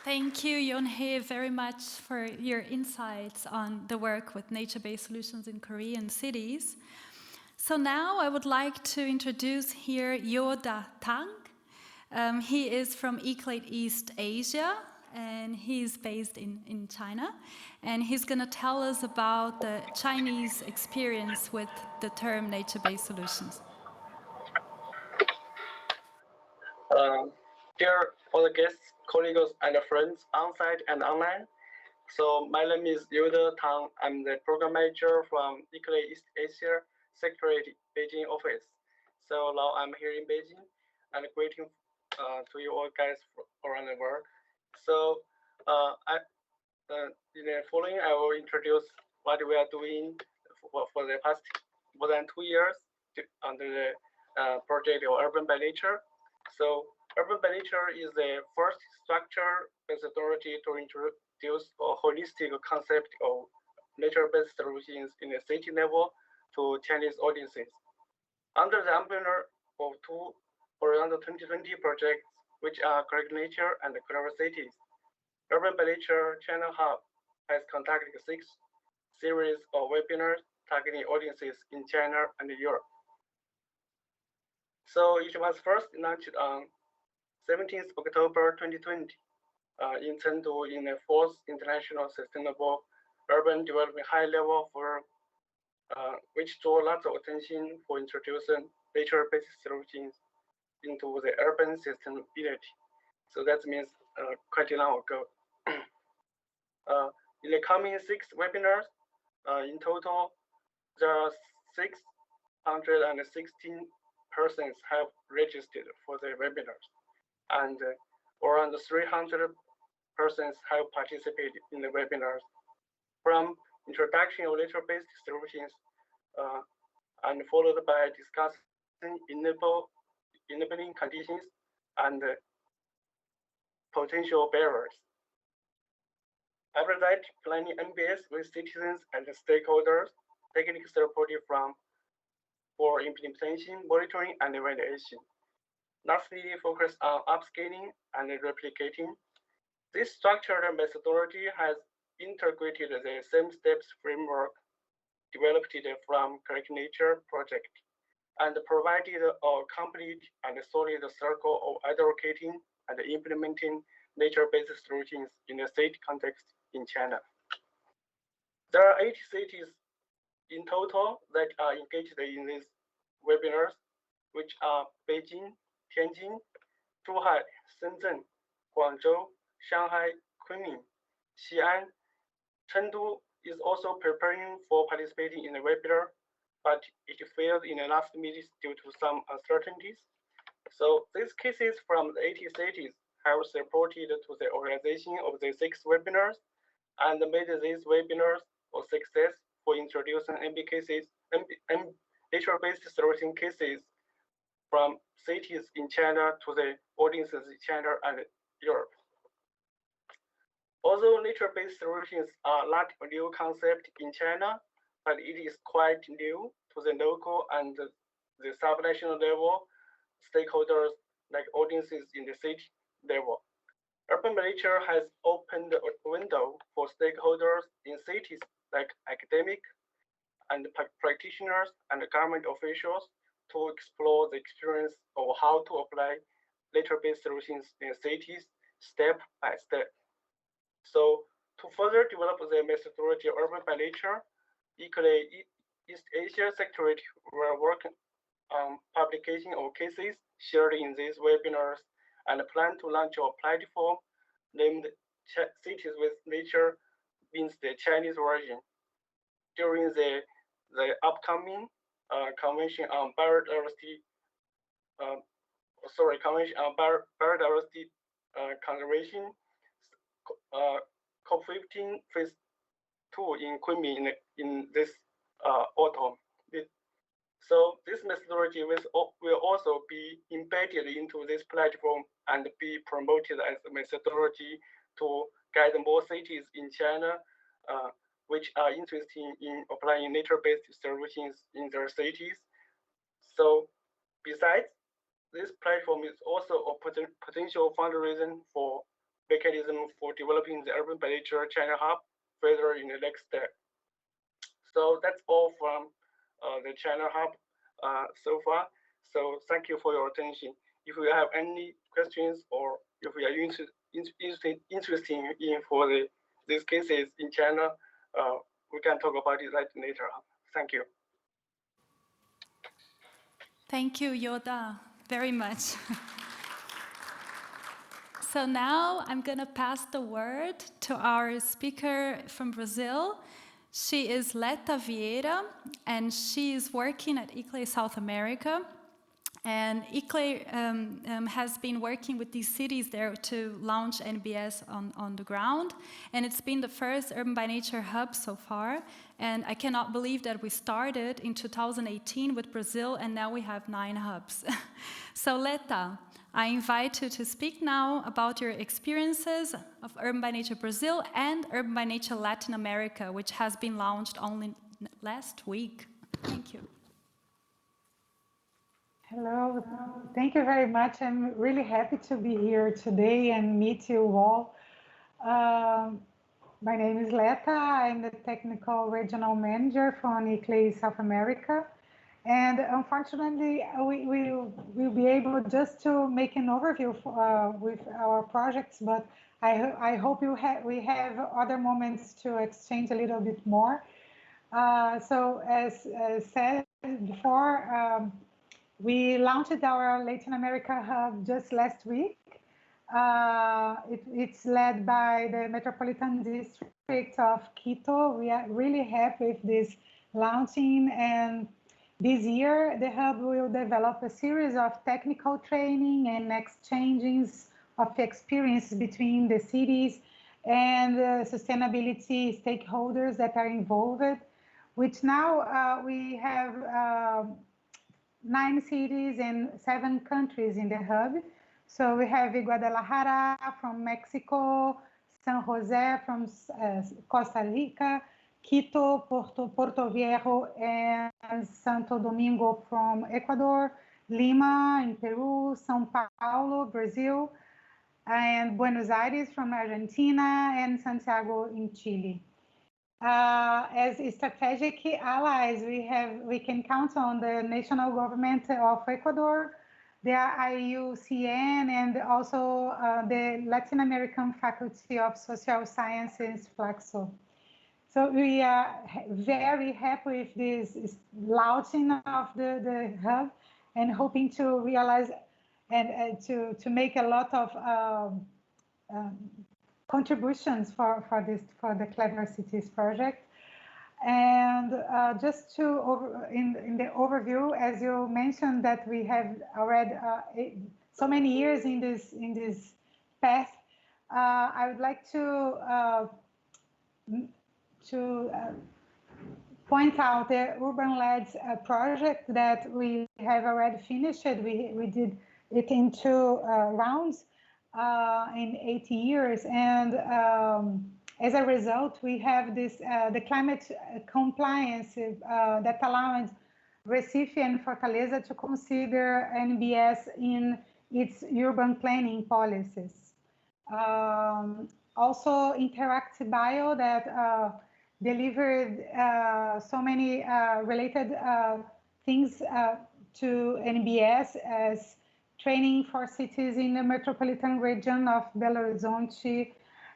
Thank you, Yeonhee, very much for your insights on the work with nature-based solutions in Korean cities. So now I would like to introduce here Yoda Tang. He is from ICLEI East Asia, and he's based in China. And he's going to tell us about the Chinese experience with the term nature-based solutions. Dear all the guests, colleagues, and friends on-site and online. So my name is Yoda Tang. I'm the program manager from ICLEI East Asia Secretariat Beijing office. So now I'm here in Beijing and greeting to you all guys around the world. So in the following, I will introduce what we are doing for the past more than 2 years under the project of UrbanByNature. So UrbanByNature is the first structure methodology to introduce a holistic concept of nature-based solutions in the city level to Chinese audiences. Under the umbrella of 2 Horizon 2020 projects, which are Correct Nature and Clever Cities, UrbanByNature China Hub has conducted 6 series of webinars targeting audiences in China and Europe. So it was first launched on 17th October 2020 in Chengdu in the 4th International Sustainable Urban Development High Level Forum, which drew lots of attention for introducing nature-based solutions into the urban sustainability. So that means quite long ago. In the coming 6 webinars, in total, there are 616 persons have registered for the webinars, and around 300 persons have participated in the webinars, from introduction of nature-based solutions and followed by discussing enabling conditions and potential barriers. After that, planning NBS with citizens and stakeholders, technical support for implementation, monitoring, and evaluation. Lastly, focus on upscaling and replicating. This structured methodology has integrated the same steps framework developed from Correct Nature project and provided a complete and solid circle of advocating and implementing nature-based solutions in a state context in China. There are 8 cities in total that are engaged in these webinars, which are Beijing, Tianjin, Zhuhai, Shenzhen, Guangzhou, Shanghai, Kunming, Xi'an, Chengdu is also preparing for participating in the webinar, but it failed in the last minute due to some uncertainties. So these cases from the 80 cities have supported to the organization of the 6 webinars and made these webinars a success for introducing nature-based solution cases from cities in China to the audiences in China and Europe. Although nature-based solutions are not a new concept in China, but it is quite new to the local and the subnational level stakeholders like audiences in the city level. UrbanByNature has opened a window for stakeholders in cities like academic and practitioners and government officials to explore the experience of how to apply nature-based solutions in cities step by step. So to further develop the methodology of UrbanByNature, ICLEI East Asia Secretariat will work on publication of cases shared in these webinars and plan to launch a platform named Cities with Nature, means the Chinese version, during the upcoming Convention on Biodiversity, Convention on Biodiversity Conservation, COP15 Phase 2 in Kunming in this autumn. So this methodology will also be embedded into this platform and be promoted as a methodology to guide more cities in China which are interested in applying nature-based solutions in their cities. So besides, this platform is also a potential fundraising for mechanism for developing the UrbanByNature China Hub further in the next step. So that's all from the China Hub so far. So thank you for your attention. If you have any questions or if you are interested in for these cases in China, we can talk about it later. Thank you. Thank you, Yoda, very much. So now I'm going to pass the word to our speaker from Brazil. She is Lata Vieira, and she is working at ICLEI South America. And ICLEI has been working with these cities there to launch NBS on the ground. And it's been the first UrbanByNature hub so far. And I cannot believe that we started in 2018 with Brazil, and now we have 9 hubs. So Leta, I invite you to speak now about your experiences of UrbanByNature Brazil and UrbanByNature Latin America, which has been launched only last week. Thank you. Hello, thank you very much. I'm really happy to be here today and meet you all. My name is Leta. I'm the Technical Regional Manager from ICLEI South America. And unfortunately, we will be able just to make an overview with our projects, but I hope we have other moments to exchange a little bit more. So as said before, we launched our Latin America hub just last week. It's led by the Metropolitan District of Quito. We are really happy with this launching, and this year the hub will develop a series of technical training and exchanges of experience between the cities and sustainability stakeholders that are involved, which now we have 9 cities and 7 countries in the hub. So we have Guadalajara from Mexico, San Jose from Costa Rica, Quito, Porto Viejo, and Santo Domingo from Ecuador, Lima in Peru, São Paulo, Brazil, and Buenos Aires from Argentina, and Santiago in Chile. As strategic allies, we can count on the national government of Ecuador, the IUCN, and also the Latin American Faculty of Social Sciences, Flaxo. So we are very happy with this launching of the hub and hoping to realize and to make a lot of contributions for the Clever Cities project. And just to in the overview, as you mentioned, that we have already so many years in this path. I would like to point out the Urban Labs project that we have already finished. We did it in 2 rounds in 8 years, and as a result, we have this the climate compliance that allowed Recife and Fortaleza to consider NBS in its urban planning policies. Also, Interact Bio that delivered so many related things to NBS as training for cities in the metropolitan region of Belo Horizonte,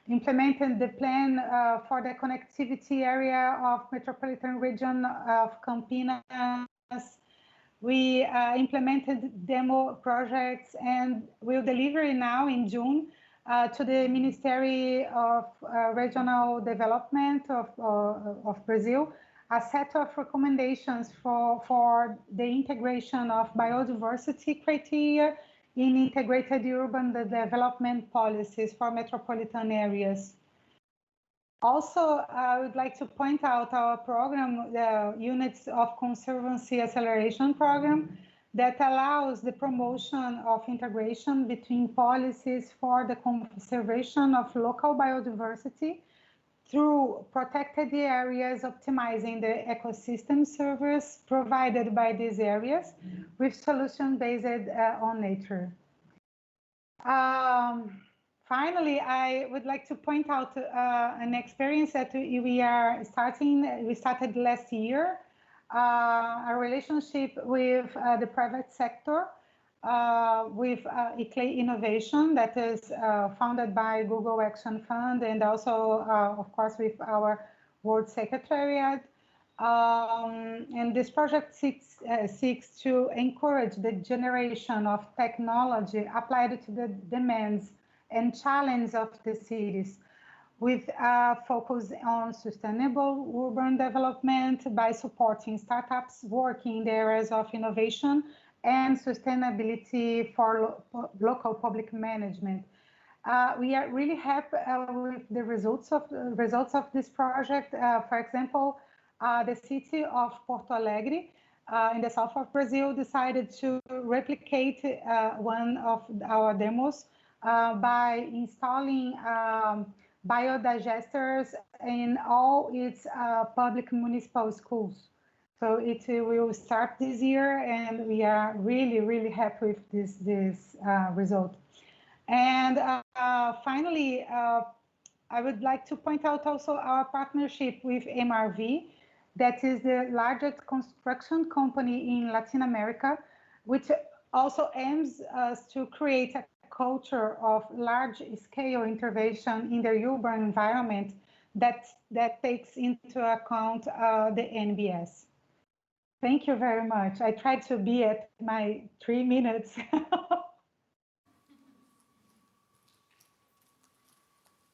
implemented the plan for the connectivity area of metropolitan region of Campinas. We implemented demo projects and will deliver now in June to the Ministry of Regional Development of Brazil a set of recommendations for the integration of biodiversity criteria in integrated urban development policies for metropolitan areas. Also, I would like to point out our program, the Units of Conservancy Acceleration Program, that allows the promotion of integration between policies for the conservation of local biodiversity through protected areas, optimizing the ecosystem service provided by these areas with solutions based on nature. Finally, I would like to point out an experience that we started last year, a relationship with the private sector, with ICLEI Innovation that is founded by Google Action Fund, and also, of course, with our World Secretariat. And this project seeks to encourage the generation of technology applied to the demands and challenges of the cities, with a focus on sustainable urban development by supporting startups working in the areas of innovation and sustainability for local public management. We are really happy with the results of this project. For example, the city of Porto Alegre in the south of Brazil decided to replicate one of our demos by installing biodigesters in all its public municipal schools. So it will start this year, and we are really, really happy with this result. And finally, I would like to point out also our partnership with MRV, that is the largest construction company in Latin America, which also aims to create a culture of large-scale intervention in the urban environment that takes into account the NBS. Thank you very much. I tried to be at my 3 minutes.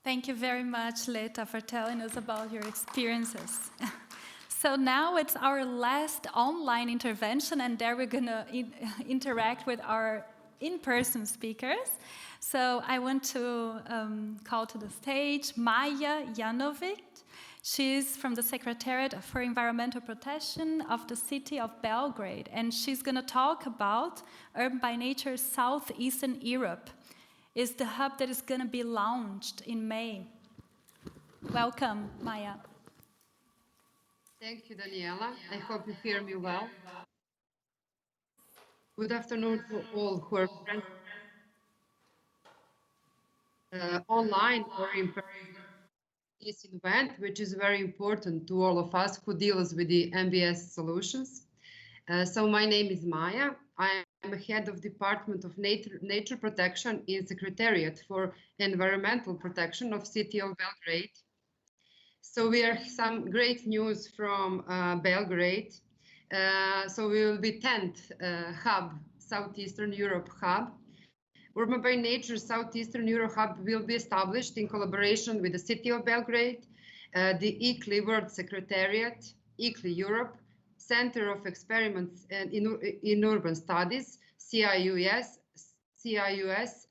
Thank you very much, Leta, for telling us about your experiences. So now it's our last online intervention, and there we're going to interact with our in-person speakers. So I want to call to the stage Maja Jovanovic. She's from the Secretariat for Environmental Protection of the city of Belgrade, and she's going to talk about UrbanByNature Southeastern Europe. It's the hub that is going to be launched in May. Welcome, Maja. Thank you, Daniela. I hope you hear me well. Good afternoon to all who are present online or in person. This event, which is very important to all of us who deals with the NBS solutions. So my name is Maja. I am head of Department of Nature Protection in Secretariat for Environmental Protection of City of Belgrade. So we have some great news from Belgrade. So we will be 10th hub, Southeastern Europe hub, UrbanByNature Southeastern Europe Hub will be established in collaboration with the City of Belgrade, the ICLEI World Secretariat, ICLEI Europe, Center of Experiments in Urban Studies, CIUS,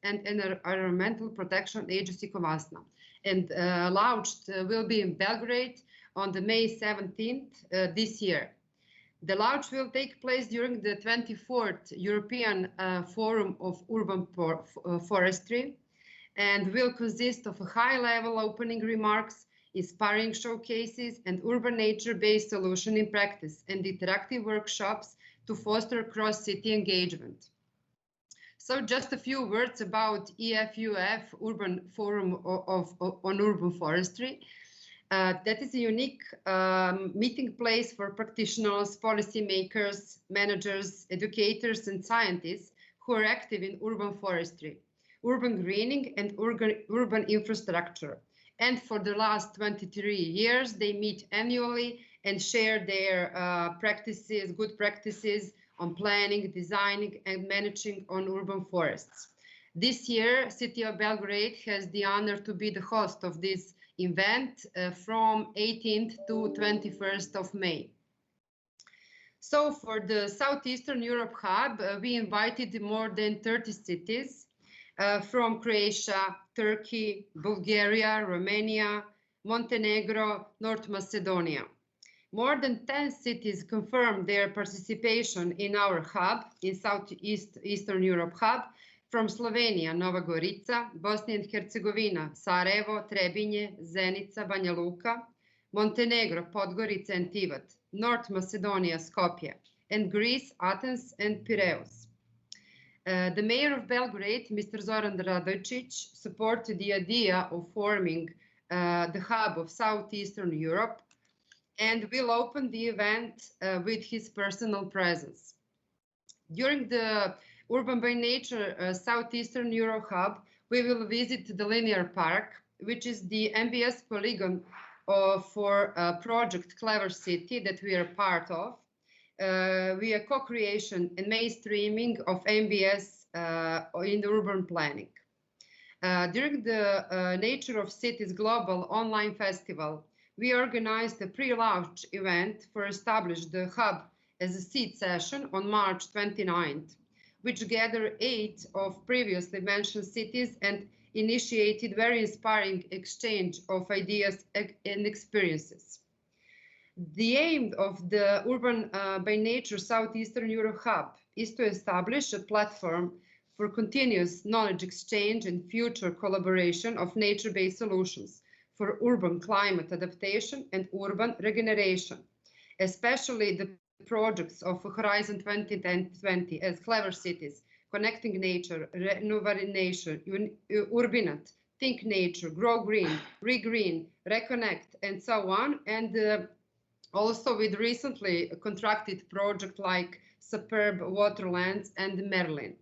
and Environmental Protection Agency Kovasna. And launched will be in Belgrade on the May 17th this year. The launch will take place during the 24th European Forum of Urban Forestry and will consist of a high-level opening remarks, inspiring showcases, and urban nature-based solution in practice, and interactive workshops to foster cross-city engagement. So just a few words about EFUF, Urban Forum on Urban Forestry. That is a unique meeting place for practitioners, policymakers, managers, educators, and scientists who are active in urban forestry, urban greening, and urban infrastructure. And for the last 23 years, they meet annually and share their good practices on planning, designing, and managing on urban forests. This year, City of Belgrade has the honor to be the host of this event from 18th to 21st of May. So for the Southeastern Europe Hub, we invited more than 30 cities from Croatia, Turkey, Bulgaria, Romania, Montenegro, North Macedonia. More than 10 cities confirmed their participation in our hub, in Southeastern Europe Hub, from Slovenia, Nova Gorica, Bosnia and Herzegovina, Sarajevo, Trebinje, Zenica, Banja Luka, Montenegro, Podgorica and Tivat, North Macedonia, Skopje, and Greece, Athens and Piraeus. The mayor of Belgrade, Mr. Zoran Radojcic, supported the idea of forming the hub of Southeastern Europe and will open the event with his personal presence. During the UrbanByNature Southeastern Europe Hub, we will visit the Yunhee Park, which is the MBS polygon for project Clever City that we are part of. We are co-creation and mainstreaming of MBS in the urban planning. During the Nature of Cities Global Online Festival, we organized a pre-launch event for establish the hub as a seed session on March 29th, which gathered 8 of previously mentioned cities and initiated very inspiring exchange of ideas and experiences. The aim of the UrbanByNature Southeastern Europe Hub is to establish a platform for continuous knowledge exchange and future collaboration of nature-based solutions for urban climate adaptation and urban regeneration, especially the projects of Horizon 2020 as Clever Cities, Connecting Nature, Renovating Nature, Urbinate, Think Nature, Grow Green, Regreen, Reconnect, and so on, and also with recently contracted projects like Superb Waterlands and Merlin.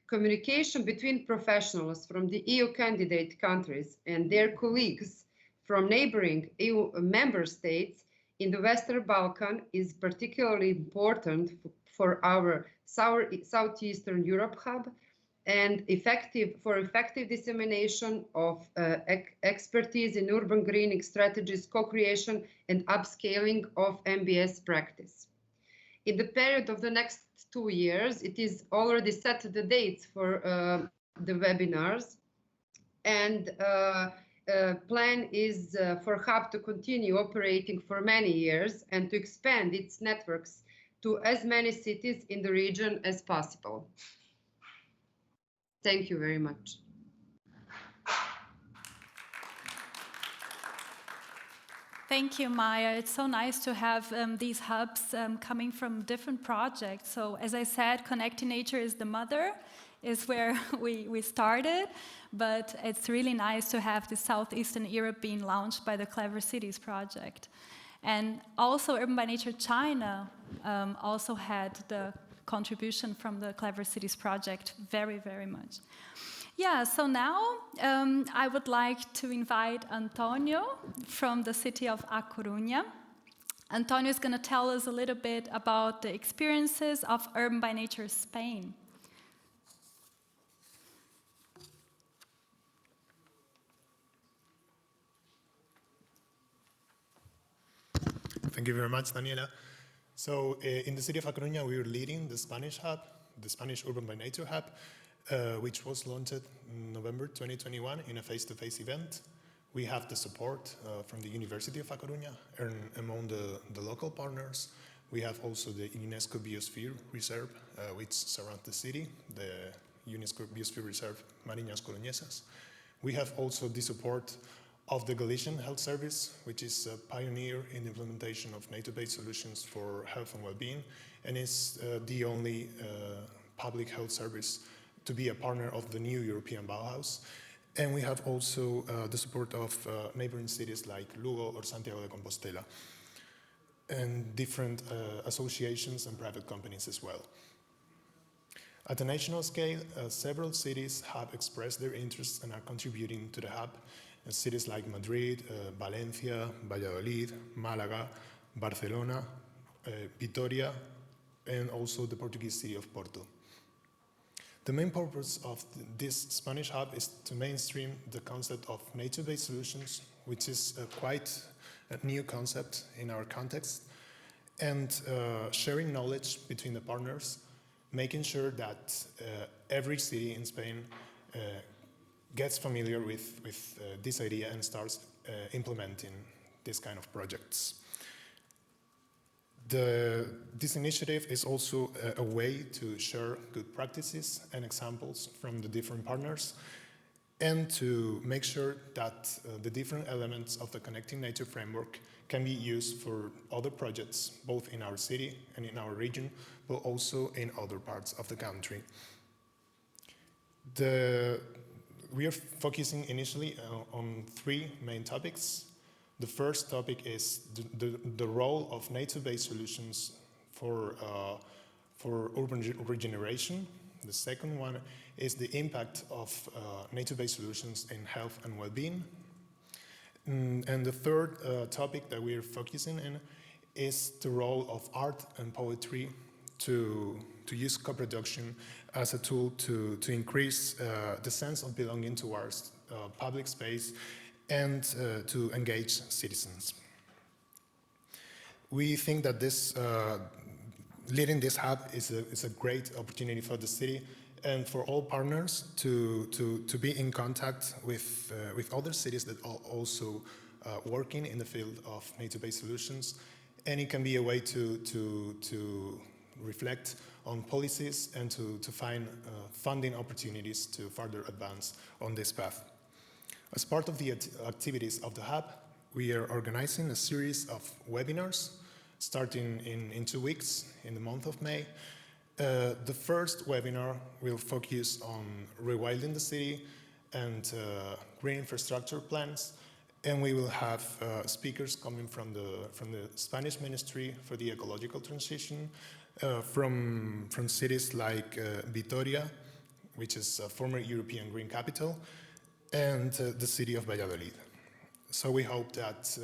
Communication between professionals from the EU candidate countries and their colleagues from neighboring EU member states in the Western Balkans is particularly important for our Southeastern Europe Hub and effective dissemination of expertise in urban greening strategies, co-creation and upscaling of MBS practice. In the period of the next 2 years, it is already set the dates for the webinars, and plan is for Hub to continue operating for many years and to expand its networks to as many cities in the region as possible. Thank you very much. Thank you, Maja. It's so nice to have these hubs coming from different projects. So as I said, Connecting Nature is the mother, is where we started, but it's really nice to have the Southeastern Europe being launched by the Clever Cities project. And also UrbanByNature China also had the contribution from the Clever Cities project very, very much. Yeah, so now I would like to invite Antonio from the city of A Coruña. Antonio is going to tell us a little bit about the experiences of UrbanByNature Spain. Thank you very much, Daniela. So in the city of Coruña, we are leading the Spanish hub, the Spanish UrbanByNature Hub, which was launched in November 2021 in a face-to-face event. We have the support from the University of Coruña and among the local partners. We have also the UNESCO Biosphere Reserve, which surrounds the city, the UNESCO Biosphere Reserve Mariñas Coruñesas. We have also the support of the Galician Health Service, which is a pioneer in the implementation of nature-based solutions for health and well-being, and is the only public health service to be a partner of the new European Bauhaus. And we have also the support of neighboring cities like Lugo or Santiago de Compostela, and different associations and private companies as well. At the national scale, several cities have expressed their interests and are contributing to the hub. Cities like Madrid, Valencia, Valladolid, Malaga, Barcelona, Vitoria, and also the Portuguese city of Porto. The main purpose of this Spanish hub is to mainstream the concept of nature-based solutions, which is quite a new concept in our context, and sharing knowledge between the partners, making sure that every city in Spain gets familiar with this idea and starts implementing this kind of projects. This initiative is also a way to share good practices and examples from the different partners, and to make sure that the different elements of the Connecting Nature framework can be used for other projects, both in our city and in our region, but also in other parts of the country. We are focusing initially on three main topics. The first topic is the role of nature-based solutions for urban regeneration. The second one is the impact of nature-based solutions in health and well-being. And the third topic that we are focusing in is the role of art and poetry to use co-production as a tool to increase the sense of belonging towards public space and to engage citizens. We think that leading this hub is a great opportunity for the city and for all partners to be in contact with other cities that are also working in the field of nature-based solutions, and it can be a way to reflect on policies and to find funding opportunities to further advance on this path. As part of the activities of the hub, we are organizing a series of webinars starting in 2 weeks in the month of May. The first webinar will focus on rewilding the city and green infrastructure plans, and we will have speakers coming from the Spanish Ministry for the Ecological Transition, from cities like Vitoria, which is a former European green capital, and the city of Valladolid. So we hope that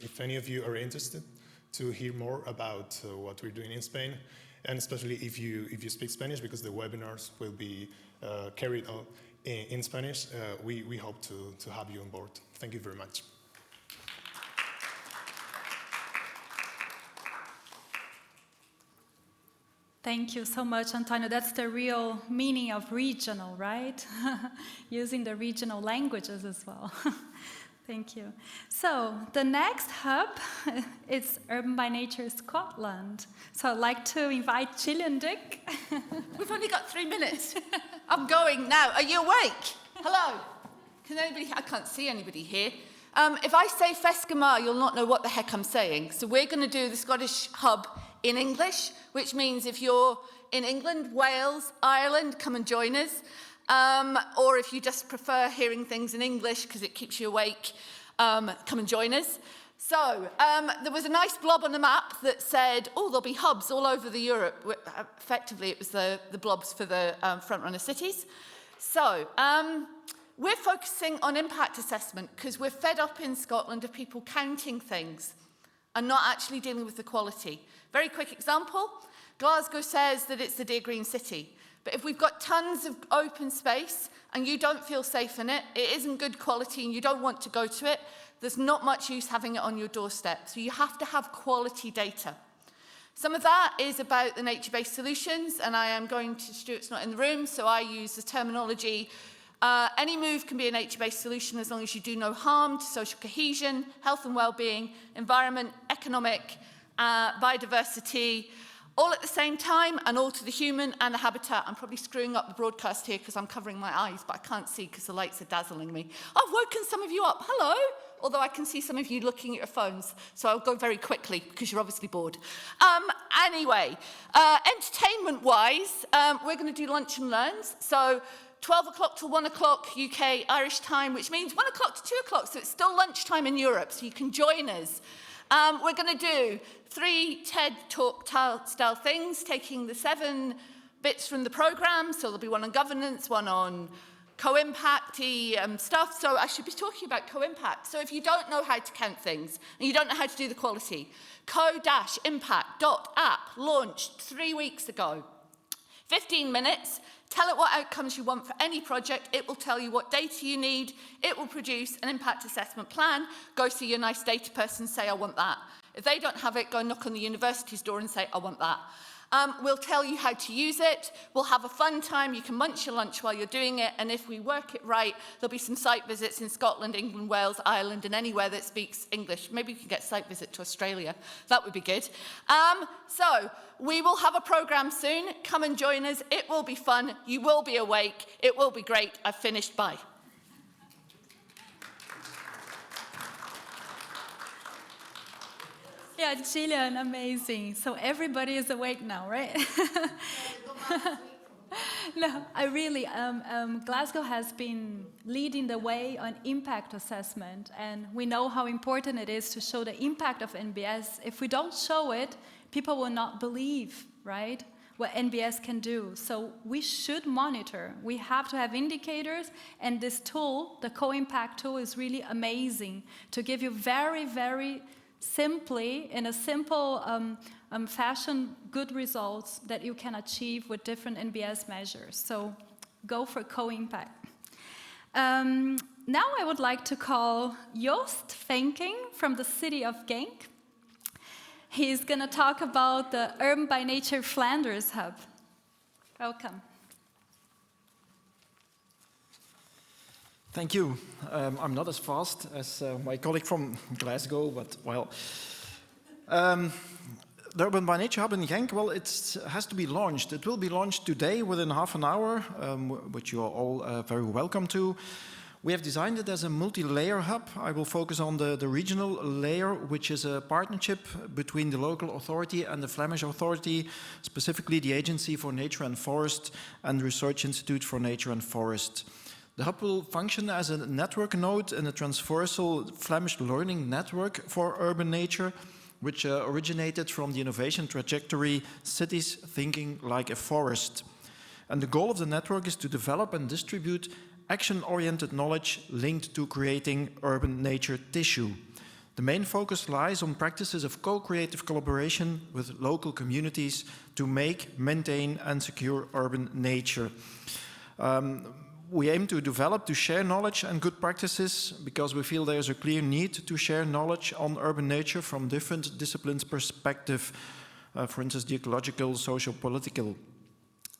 if any of you are interested to hear more about what we're doing in Spain, and especially if you speak Spanish, because the webinars will be carried out in Spanish, we hope to have you on board. Thank you very much. Thank you so much, Antonio. That's the real meaning of regional, right? Using the regional languages as well. Thank you. So the next hub is UrbanByNature Scotland. So I'd like to invite Jill and Dick. We've only got 3 minutes. I'm going now. Are you awake? Hello? Can anybody? I can't see anybody here. If I say Fescamar, you'll not know what the heck I'm saying. So we're going to do the Scottish hub in English, which means if you're in England, Wales, Ireland, come and join us. Or if you just prefer hearing things in English because it keeps you awake, come and join us. So there was a nice blob on the map that said, oh, there'll be hubs all over the Europe. Effectively, it was the blobs for the front-runner cities. So we're focusing on impact assessment because we're fed up in Scotland of people counting things and not actually dealing with the quality. Very quick example, Glasgow says that it's the Dear Green City. But if we've got tons of open space and you don't feel safe in it, it isn't good quality and you don't want to go to it, there's not much use having it on your doorstep. So you have to have quality data. Some of that is about the nature-based solutions, and I am going to, Stuart's not in the room, so I use the terminology, any move can be a nature-based solution as long as you do no harm to social cohesion, health and well-being, environment, economic, biodiversity, all at the same time, and all to the human and the habitat. I'm probably screwing up the broadcast here because I'm covering my eyes, but I can't see because the lights are dazzling me. I've woken some of you up. Hello. Although I can see some of you looking at your phones, so I'll go very quickly because you're obviously bored. Anyway, entertainment-wise, we're going to do lunch and learns. So 12 o'clock till 1 o'clock UK Irish time, which means 1 o'clock to 2 o'clock, so it's still lunchtime in Europe, so you can join us. We're going to do 3 TED Talk style things, taking the 7 bits from the programme. So there'll be one on governance, one on co-impact-y stuff. So I should be talking about co-impact. So if you don't know how to count things and you don't know how to do the quality, co-impact.app launched 3 weeks ago. 15 minutes. Tell it what outcomes you want for any project. It will tell you what data you need. It will produce an impact assessment plan. Go see your nice data person, say, I want that. If they don't have it, go knock on the university's door and say, I want that. We'll tell you how to use it. We'll have a fun time. You can munch your lunch while you're doing it. And if we work it right, there'll be some site visits in Scotland, England, Wales, Ireland, and anywhere that speaks English. Maybe we can get a site visit to Australia. That would be good. So we will have a programme soon. Come and join us. It will be fun. You will be awake. It will be great. I've finished. Bye. Yeah, Gillian, amazing. So everybody is awake now, right? No, I really, Glasgow has been leading the way on impact assessment, and we know how important it is to show the impact of NBS. If we don't show it, people will not believe, right, what NBS can do. So we should monitor. We have to have indicators, and this tool, the co-impact tool, is really amazing to give you very, very simply, in a simple fashion, good results that you can achieve with different NBS measures. So go for co-impact. Now I would like to call Joost Venking from the city of Genk. He's going to talk about the UrbanByNature Flanders Hub. Welcome. Thank you. I'm not as fast as my colleague from Glasgow, but well. The UrbanByNature Hub in Genk, well, it has to be launched. It will be launched today within half an hour, which you are all very welcome to. We have designed it as a multi-layer hub. I will focus on the regional layer, which is a partnership between the local authority and the Flemish authority, specifically the Agency for Nature and Forest and the Research Institute for Nature and Forest. The hub will function as a network node in a transversal Flemish learning network for urban nature, which originated from the innovation trajectory Cities Thinking Like a Forest. And the goal of the network is to develop and distribute action-oriented knowledge linked to creating urban nature tissue. The main focus lies on practices of co-creative collaboration with local communities to make, maintain, and secure urban nature. We aim to develop, to share knowledge and good practices because we feel there's a clear need to share knowledge on urban nature from different disciplines' perspective, for instance, the ecological, social, political.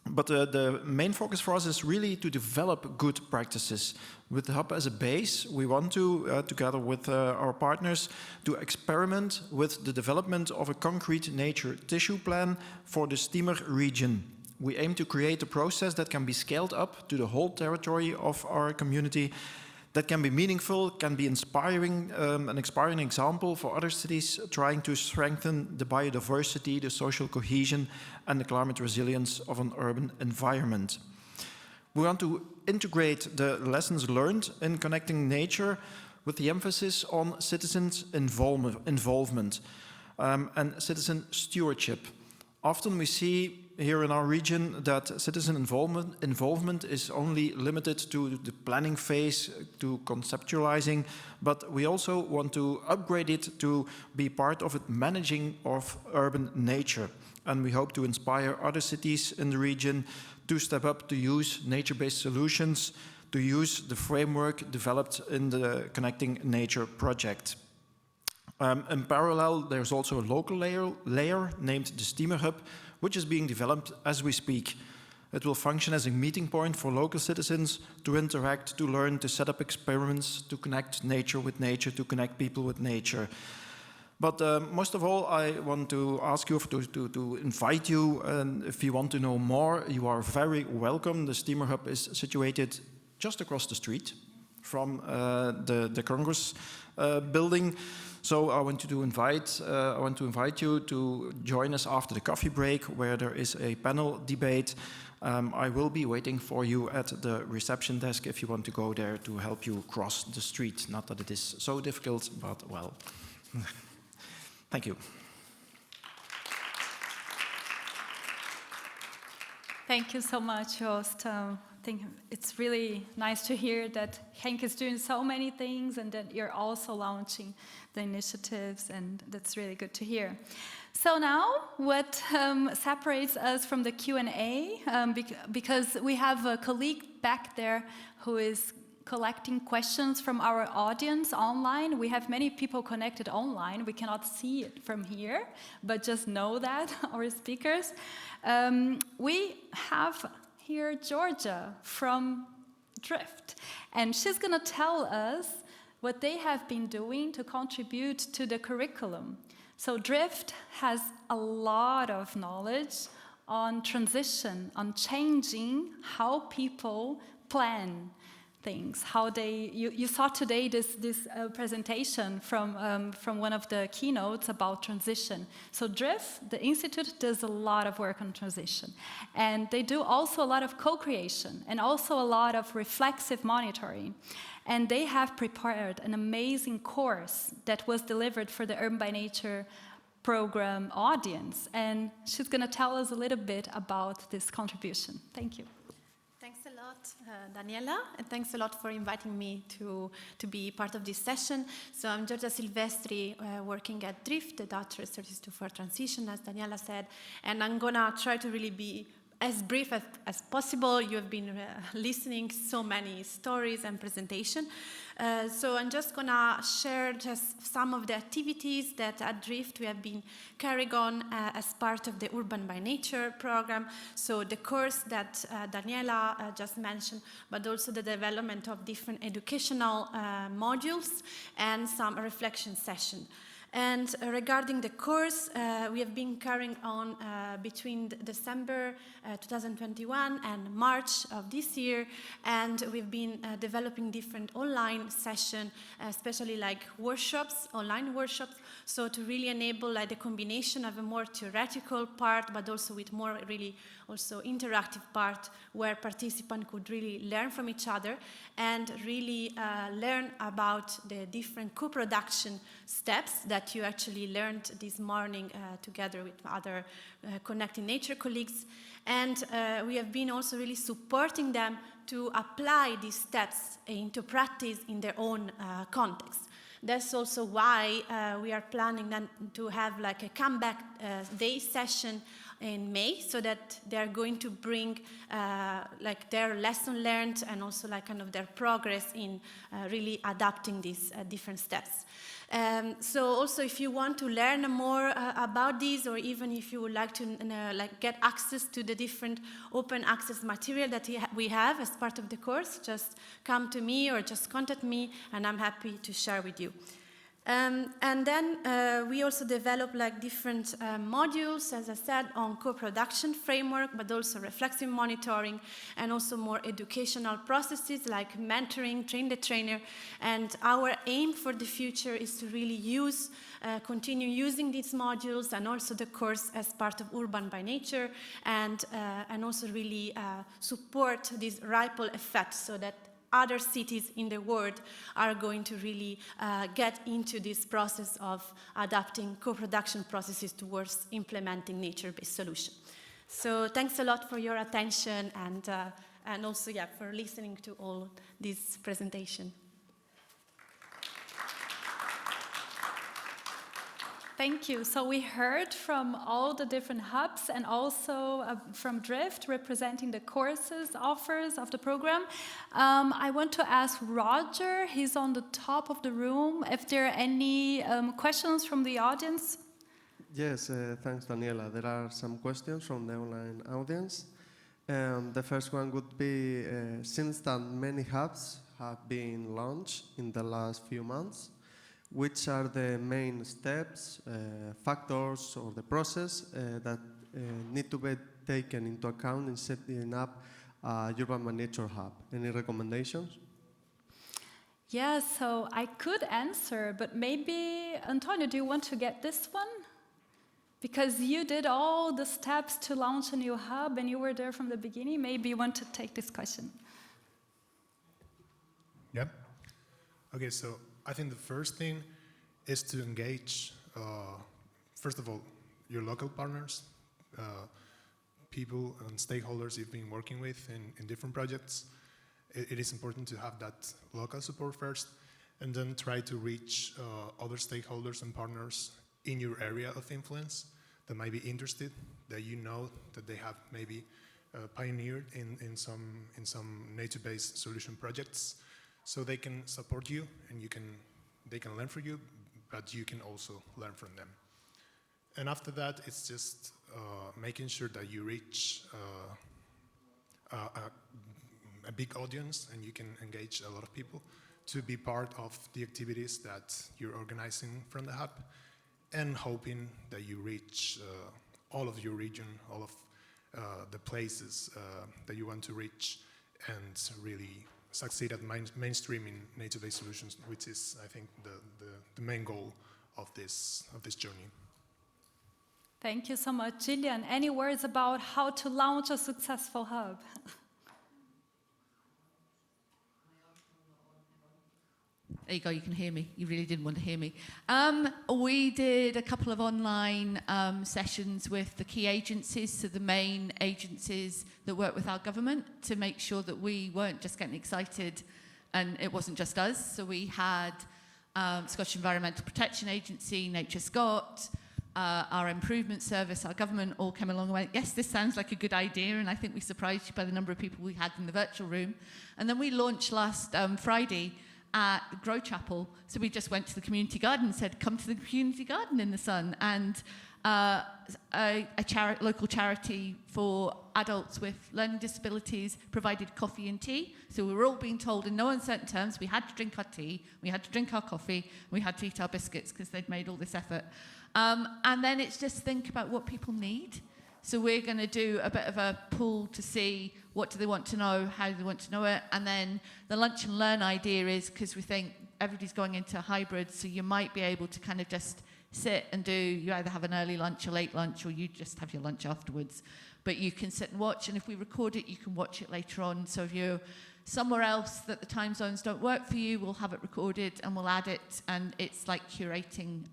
But the main focus for us is really to develop good practices. With the hub as a base, we want to, together with our partners, to experiment with the development of a concrete nature tissue plan for the Steamer region. We aim to create a process that can be scaled up to the whole territory of our community, that can be meaningful, can be inspiring, an inspiring example for other cities trying to strengthen the biodiversity, the social cohesion, and the climate resilience of an urban environment. We want to integrate the lessons learned in connecting nature with the emphasis on citizens' involvement and citizen stewardship. Often we see here in our region that citizen involvement is only limited to the planning phase, to conceptualizing, but we also want to upgrade it to be part of it managing of urban nature. And we hope to inspire other cities in the region to step up to use nature-based solutions, to use the framework developed in the Connecting Nature project. In parallel, there's also a local layer named the Steamer Hub, which is being developed as we speak. It will function as a meeting point for local citizens to interact, to learn, to set up experiments, to connect nature with nature, to connect people with nature. But most of all, I want to ask you to invite you, and if you want to know more, you are very welcome. The Steamer Hub is situated just across the street from the Congress building. So I want to invite you to join us after the coffee break, where there is a panel debate. I will be waiting for you at the reception desk if you want to go there to help you cross the street. Not that it is so difficult, but well. Thank you. Thank you so much, Joost. I think it's really nice to hear that Henk is doing so many things and that you're also launching the initiatives, and that's really good to hear. So now, what separates us from the Q&A, because we have a colleague back there who is collecting questions from our audience online. We have many people connected online. We cannot see it from here, but just know that, our speakers. We have here Georgia from Drift, and she's going to tell us what they have been doing to contribute to the curriculum. So Drift has a lot of knowledge on transition, on changing how people plan things, how they, you saw today this presentation from one of the keynotes about transition. So Drift, the Institute, does a lot of work on transition. And they do also a lot of co-creation and also a lot of reflexive monitoring. And they have prepared an amazing course that was delivered for the UrbanByNature program audience. And she's going to tell us a little bit about this contribution. Thank you. Thanks a lot, Daniela, and thanks a lot for inviting me to be part of this session. So I'm Giorgia Silvestri, working at Drift, the Dutch Research Institute for Transition, as Daniela said, and I'm gonna try to really be as brief as possible. You have been listening so many stories and presentation. So I'm just gonna share just some of the activities that at Drift we have been carrying on as part of the UrbanByNature program. So the course that Daniela just mentioned, but also the development of different educational modules and some reflection session. And regarding the course, we have been carrying on between December 2021 and March of this year, and we've been developing different online sessions, especially like workshops, online workshops, so to really enable like the combination of a more theoretical part, but also with more really also interactive part where participants could really learn from each other and really learn about the different co-production steps that you actually learned this morning together with other Connecting Nature colleagues. And we have been also really supporting them to apply these steps into practice in their own context. That's also why we are planning then to have like a comeback day session in May, so that they are going to bring like their lesson learned and also like kind of their progress in really adapting these different steps. So also if you want to learn more about these, or even if you would like to like get access to the different open access material that we have as part of the course, just come to me or just contact me and I'm happy to share with you. And then we also develop like different modules, as I said, on co-production framework, but also reflexive monitoring and also more educational processes like mentoring, train the trainer. And our aim for the future is to really use, continue using these modules and also the course as part of UrbanByNature, and also really support this ripple effect so that other cities in the world are going to really get into this process of adapting co-production processes towards implementing nature-based solutions. So thanks a lot for your attention and also for listening to all this presentation. Thank you. So we heard from all the different hubs and also from Drift representing the courses offers of the program. I want to ask Roger, he's on the top of the room, if there are any questions from the audience. Yes, thanks, Daniela. There are some questions from the online audience. The first one would be, since that many hubs have been launched in the last few months, which are the main steps, factors, or the process that need to be taken into account in setting up a UrbanByNature Hub? Any recommendations? Yeah, so I could answer, but maybe, Antonio, do you want to get this one? Because you did all the steps to launch a new hub and you were there from the beginning. Maybe you want to take this question. Yeah. Okay, so I think the first thing is to engage, first of all, your local partners, people and stakeholders you've been working with in different projects. It is important to have that local support first, and then try to reach other stakeholders and partners in your area of influence that might be interested, that you know that they have maybe pioneered in some nature-based solution projects, so they can support you and they can learn from you, but you can also learn from them. And after that, it's just making sure that you reach a big audience and you can engage a lot of people to be part of the activities that you're organizing from the hub, and hoping that you reach all of your region, all of the places that you want to reach, and really succeed at mainstreaming nature-based solutions, which is, I think, the main goal of this journey. Thank you so much. Gillian, any words about how to launch a successful hub? There you go, you can hear me. You really didn't want to hear me. We did a couple of online sessions with the key agencies, so the main agencies that work with our government, to make sure that we weren't just getting excited and it wasn't just us. So we had Scottish Environmental Protection Agency, Nature Scot, our improvement service, our government all came along and went, yes, this sounds like a good idea, and I think we surprised you by the number of people we had in the virtual room. And then we launched last Friday at Grow Chapel. So we just went to the community garden and said, come to the community garden in the sun. And a local charity for adults with learning disabilities provided coffee and tea. So we were all being told in no uncertain terms we had to drink our tea, we had to drink our coffee, we had to eat our biscuits because they'd made all this effort. And then it's just think about what people need. So we're going to do a bit of a poll to see what do they want to know, how do they want to know it. And then the lunch and learn idea is, because we think everybody's going into hybrid, so you might be able to kind of just sit and you either have an early lunch or late lunch, or you just have your lunch afterwards. But you can sit and watch, and if we record it, you can watch it later on. So if you're somewhere else that the time zones don't work for you, we'll have it recorded and we'll add it, and it's like curating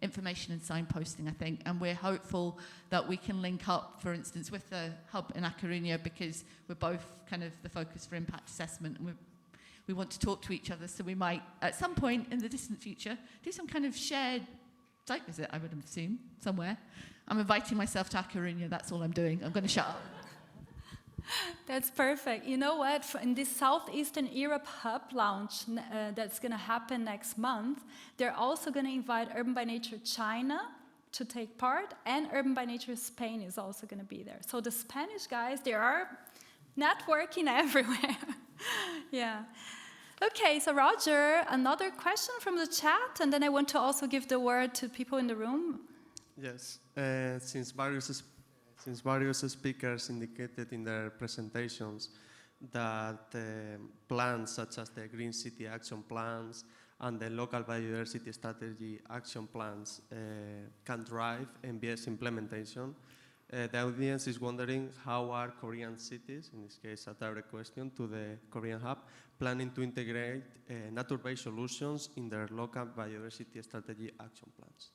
information and signposting, I think. And we're hopeful that we can link up, for instance, with the hub in A Coruña, because we're both kind of the focus for impact assessment, and we want to talk to each other. So we might, at some point in the distant future, do some kind of shared site visit, I would assume, somewhere. I'm inviting myself to A Coruña, that's all I'm doing. I'm going to shut up. That's perfect. You know what? In this Southeastern Europe Hub launch that's going to happen next month, they're also going to invite UrbanByNature China to take part, and UrbanByNature Spain is also going to be there. So the Spanish guys, they are networking everywhere. Yeah. Okay, so Roger, another question from the chat, and then I want to also give the word to people in the room. Yes, since various speakers indicated in their presentations that plans such as the Green City Action Plans and the Local Biodiversity Strategy Action Plans can drive MBS implementation, the audience is wondering how are Korean cities, in this case a direct question to the Korean Hub, planning to integrate nature-based solutions in their local biodiversity strategy action plans.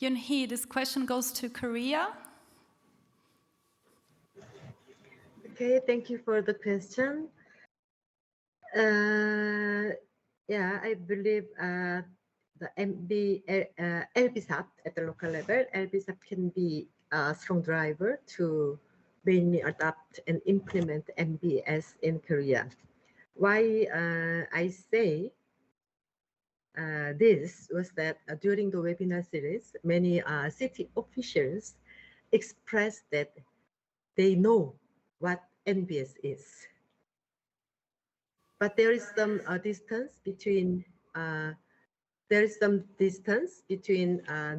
Yeonhee, this question goes to Korea. Okay, thank you for the question. Yeah, I believe the LBSAP at the local level. LBSAP can be a strong driver to mainly adopt and implement MBS in Korea. Why I say this was that during the webinar series, many city officials expressed that they know what NBS is. But there is some distance between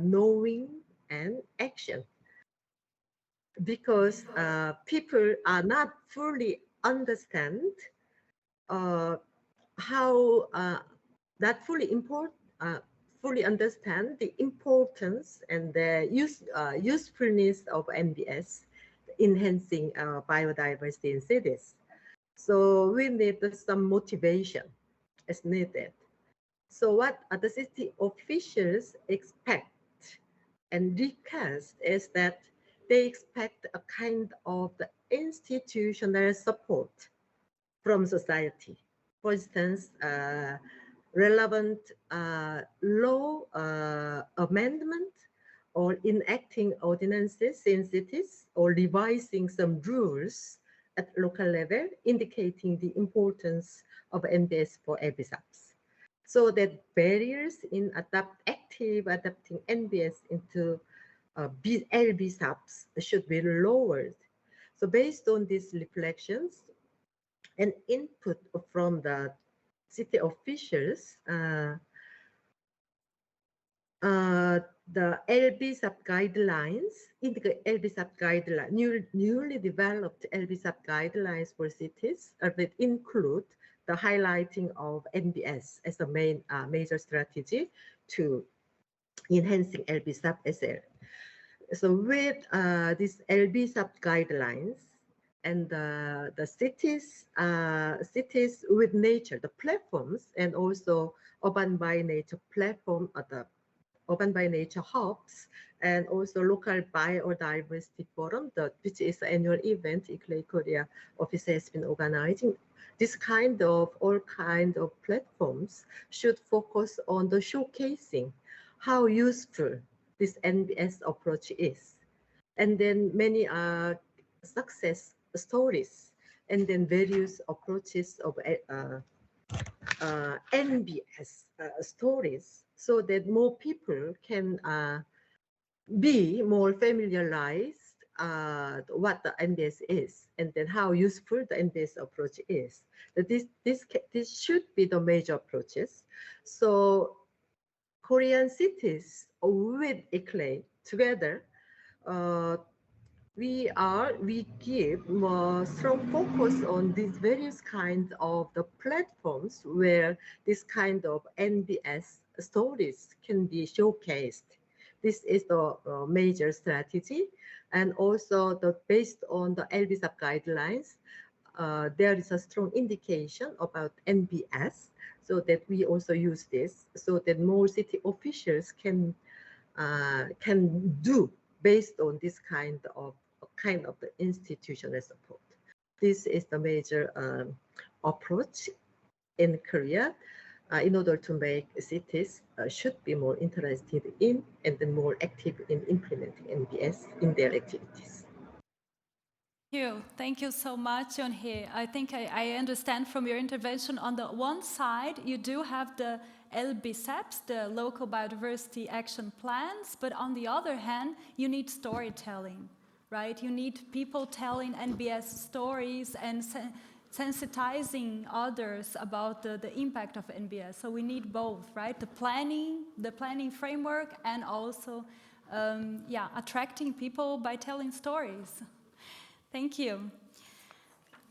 knowing and action, because people are not fully understand fully understand the importance and the usefulness of NBS, enhancing biodiversity in cities. So we need some motivation as needed. So what the city officials expect and request is that they expect a kind of the institutional support from society. For instance, relevant law amendment or enacting ordinances in cities or revising some rules at local level, indicating the importance of NBS for LBSAPs, so that barriers in adapting NBS into LBSAPs should be lowered. So based on these reflections and input from the city officials, the LBSAP guidelines, newly developed LBSAP guidelines for cities that include the highlighting of NBS as a major strategy to enhancing LBSAP SL. So with these LBSAP guidelines and the cities with nature, the platforms, and also UrbanByNature platform, the UrbanByNature Hubs, and also local biodiversity forum, which is the annual event ICLEI Korea office has been organizing. This all kind of platforms should focus on the showcasing how useful this NBS approach is, and then many success stories, and then various approaches of NBS stories, so that more people can be more familiarized what the NBS is, and then how useful the NBS approach is. This should be the major approaches. So Korean cities with ICLEI together, we give more strong focus on these various kinds of the platforms where this kind of NBS stories can be showcased. This is the major strategy, and also based on the LBSAP guidelines, there is a strong indication about NBS, so that we also use this, so that more city officials can do based on this kind of the institutional support. This is the major approach in Korea in order to make cities should be more interested in and then more active in implementing NBS in their activities. Thank you so much, Yeonhee. I think I understand from your intervention, on the one side, you do have the LBSAPs, the local biodiversity action plans, but on the other hand, you need storytelling, right? You need people telling NBS stories and sensitizing others about the impact of NBS. So we need both, right? The planning framework, and also, attracting people by telling stories. Thank you.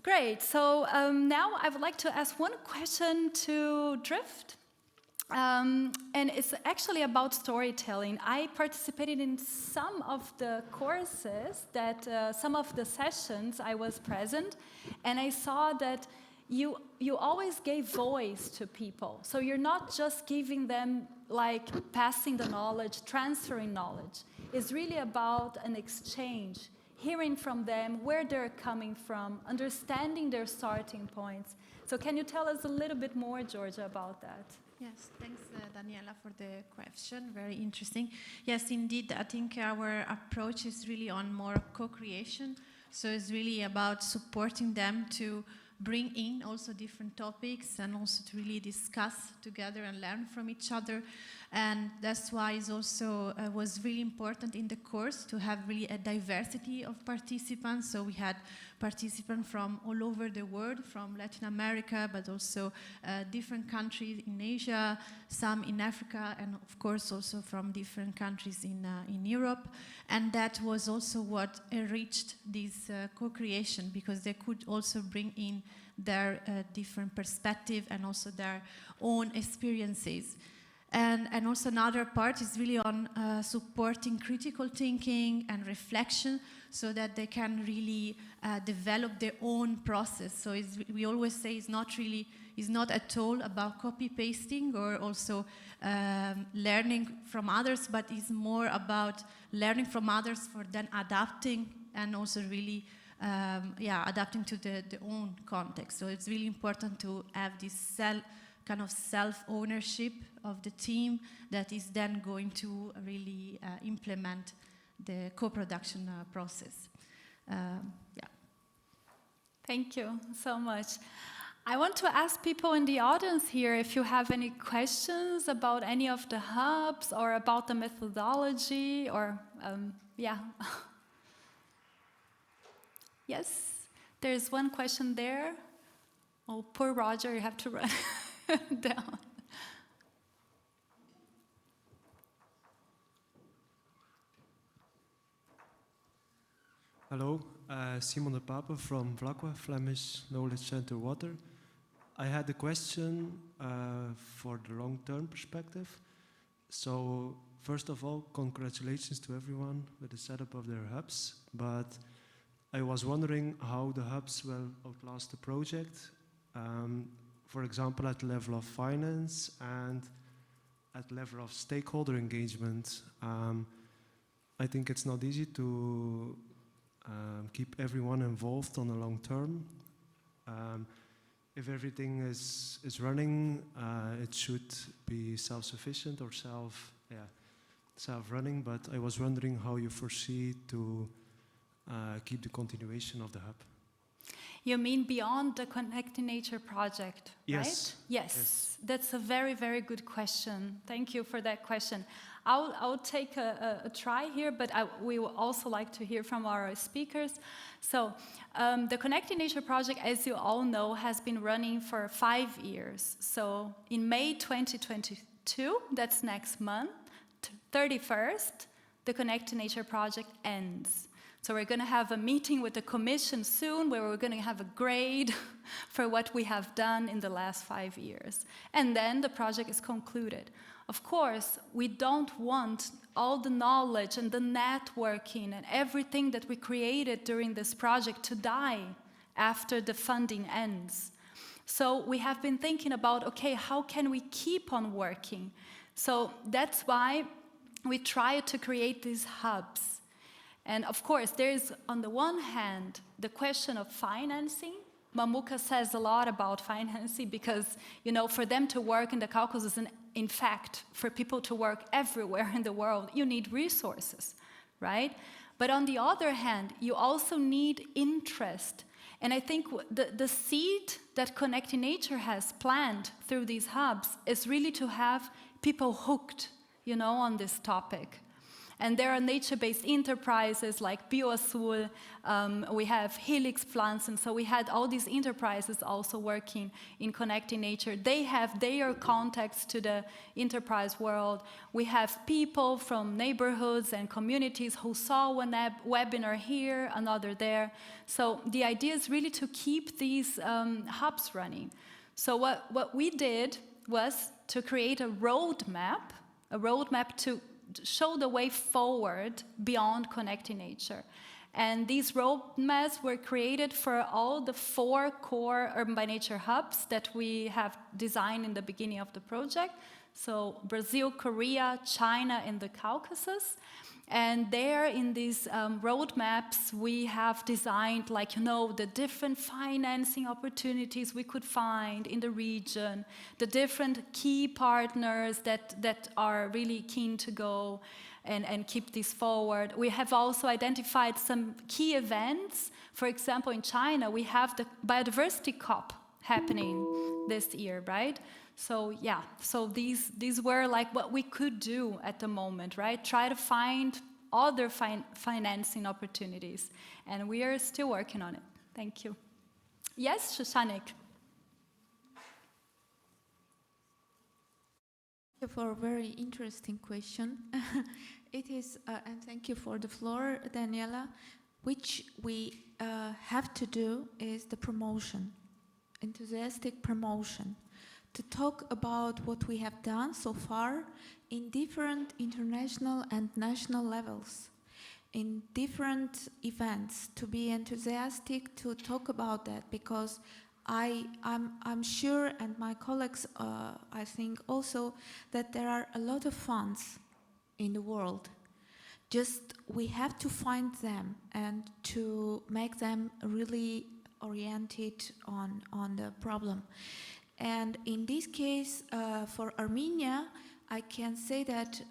Great. So now I would like to ask one question to Drift. And it's actually about storytelling. I participated in some of the courses some of the sessions I was present, and I saw that you always gave voice to people. So you're not just giving them, like, passing the knowledge, transferring knowledge. It's really about an exchange, hearing from them, where they're coming from, understanding their starting points. So can you tell us a little bit more, Georgia, about that? Yes, thanks, Daniela, for the question. Very interesting. Yes, indeed, I think our approach is really on more co-creation. So it's really about supporting them to bring in also different topics and also to really discuss together and learn from each other. And that's why it also was really important in the course to have really a diversity of participants. So we had participants from all over the world, from Latin America, but also different countries in Asia, some in Africa, and of course also from different countries in Europe. And that was also what enriched this co-creation, because they could also bring in their different perspective and also their own experiences. And also another part is really on supporting critical thinking and reflection so that they can really develop their own process. So we always say it's not at all about copy-pasting or also learning from others, but it's more about learning from others for then adapting and also really adapting to their own context. So it's really important to have this kind of self-ownership of the team that is then going to really implement the co-production process. Thank you so much. I want to ask people in the audience here if you have any questions about any of the hubs or about the methodology or, Yes, there's one question there. Oh, poor Roger, you have to run down. Hello, Simon de Pape from VLACWA, Flemish Knowledge Center Water. I had a question for the long-term perspective. So, first of all, congratulations to everyone with the setup of their hubs, but I was wondering how the hubs will outlast the project, for example, at the level of finance and at the level of stakeholder engagement. I think it's not easy to keep everyone involved on the long term. If everything is running, it should be self-sufficient or self-running, but I was wondering how you foresee to keep the continuation of the hub. You mean beyond the Connecting Nature project, yes. Right? Yes, that's a very, very good question. Thank you for that question. I'll take a try here, but we would also like to hear from our speakers. So the Connecting Nature project, as you all know, has been running for 5 years. So in May 2022, that's next month, 31st, the Connecting Nature project ends. So we're going to have a meeting with the Commission soon where we're going to have a grade for what we have done in the last 5 years. And then the project is concluded. Of course, we don't want all the knowledge and the networking and everything that we created during this project to die after the funding ends. So we have been thinking about, okay, how can we keep on working? So that's why we try to create these hubs. And of course, there is, on the one hand, the question of financing. Mamuka says a lot about financing because, you know, for them to work in the Caucasus, and in fact, for people to work everywhere in the world, you need resources, right? But on the other hand, you also need interest. And I think the seed that Connecting Nature has planted through these hubs is really to have people hooked, you know, on this topic. And there are nature-based enterprises like BioAzul, we have Helix Plants, and so we had all these enterprises also working in Connecting Nature. They have their contacts to the enterprise world. We have people from neighborhoods and communities who saw one webinar here, another there. So the idea is really to keep these hubs running. So what we did was to create a roadmap to show the way forward beyond Connecting Nature. And these roadmaps were created for all the 4 core UrbanByNature hubs that we have designed in the beginning of the project. So Brazil, Korea, China, and the Caucasus. And there in these roadmaps, we have designed, like, the different financing opportunities we could find in the region, the different key partners that are really keen to go and keep this forward. We have also identified some key events. For example, in China, we have the Biodiversity COP happening this year, right? So yeah, so these were like what we could do at the moment, right? Try to find other financing opportunities, and we are still working on it. Thank you. Yes, Shushanik. Thank you for a very interesting question. It is, and thank you for the floor, Daniela. Which we have to do is the promotion, enthusiastic promotion, to talk about what we have done so far in different international and national levels, in different events, to be enthusiastic to talk about that, because I'm sure, and my colleagues I think also, that there are a lot of funds in the world. Just we have to find them and to make them really oriented on the problem. And in this case, for Armenia, I can say that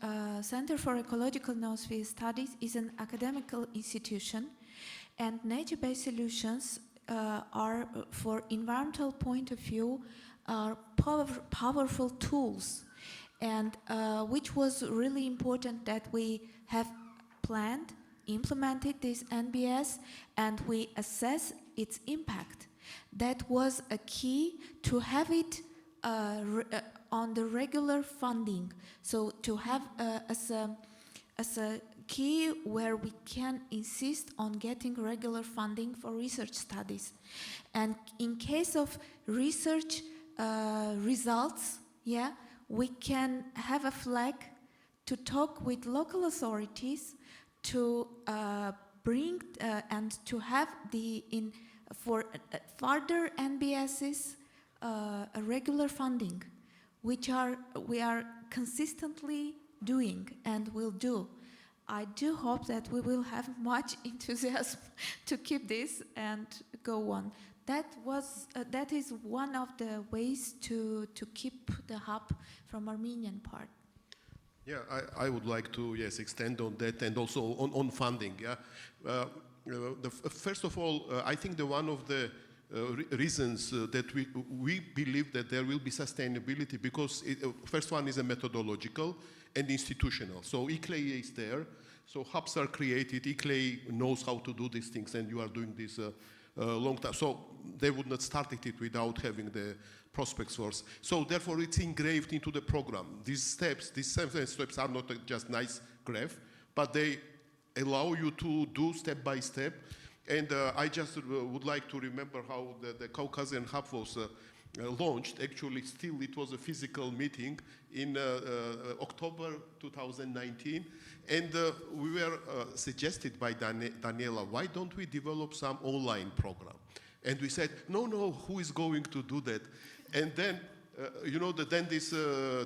Center for Ecological Noosphere Studies is an academical institution, and nature-based solutions are, for environmental point of view, are powerful tools, and which was really important that we have planned, implemented this NBS, and we assess its impact. That was a key to have it on the regular funding. So to have as a key where we can insist on getting regular funding for research studies. And in case of research results, we can have a flag to talk with local authorities to bring and to have for further NBSs a regular funding, which we are consistently doing and will do. I do hope that we will have much enthusiasm to keep this and go on. That is one of the ways to keep the hub from Armenian part. Yeah, I would like to, yes, extend on that, and also on funding. Yeah, first of all, I think one of the reasons that we believe that there will be sustainability, because first one is a methodological and institutional. So ICLEI is there, so hubs are created, ICLEI knows how to do these things, and you are doing this long time. So they would not start it without having the prospects first. So therefore it's engraved into the program. These 7 steps are not just nice graph, but they allow you to do step by step. And I just would like to remember how the Caucasian Hub was launched. Actually, still it was a physical meeting in October 2019. And we were suggested by Daniela, why don't we develop some online program? And we said, no, who is going to do that? And then, then these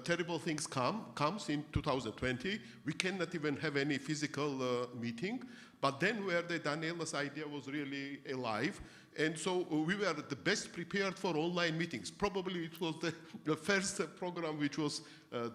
terrible things comes in 2020. We cannot even have any physical meeting. But then where Daniela's idea was really alive, and so we were the best prepared for online meetings. Probably it was the first program which was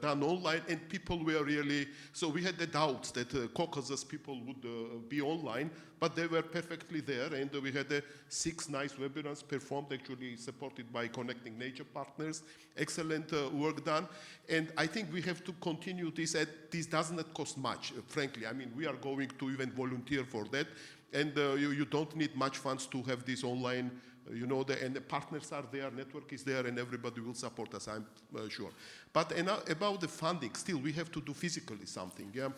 done online, and people were really, so we had the doubts that Caucasus people would be online, but they were perfectly there, and we had 6 nice webinars performed, actually supported by Connecting Nature Partners. Excellent work done, and I think we have to continue this. This does not cost much, frankly. I mean, we are going to even volunteer for that, and you don't need much funds to have this online, and the partners are there, network is there, and everybody will support us, I'm sure. But about the funding, still we have to do physically something, yeah?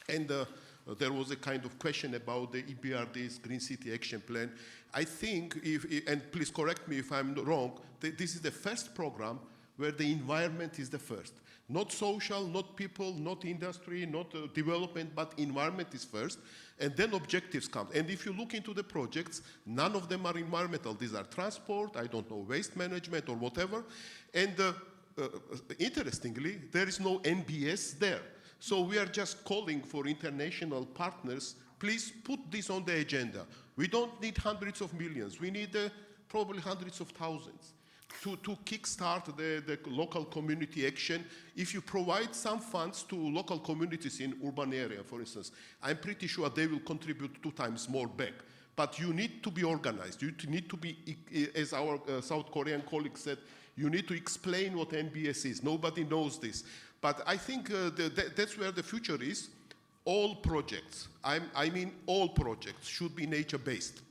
And there was a kind of question about the EBRD's Green City Action Plan. I think, and please correct me if I'm wrong, this is the first program where the environment is the first. Not social, not people, not industry, not development, but environment is first, and then objectives come. And if you look into the projects, none of them are environmental. These are transport, I don't know, waste management or whatever. And interestingly, there is no NBS there. So we are just calling for international partners, please put this on the agenda. We don't need hundreds of millions. We need probably hundreds of thousands to kickstart the local community action. If you provide some funds to local communities in urban area, for instance, I'm pretty sure they will contribute 2 times more back. But you need to be organized. You need to be, as our South Korean colleague said, you need to explain what NBS is. Nobody knows this. But I think that's where the future is. All projects, I mean all projects, should be nature-based.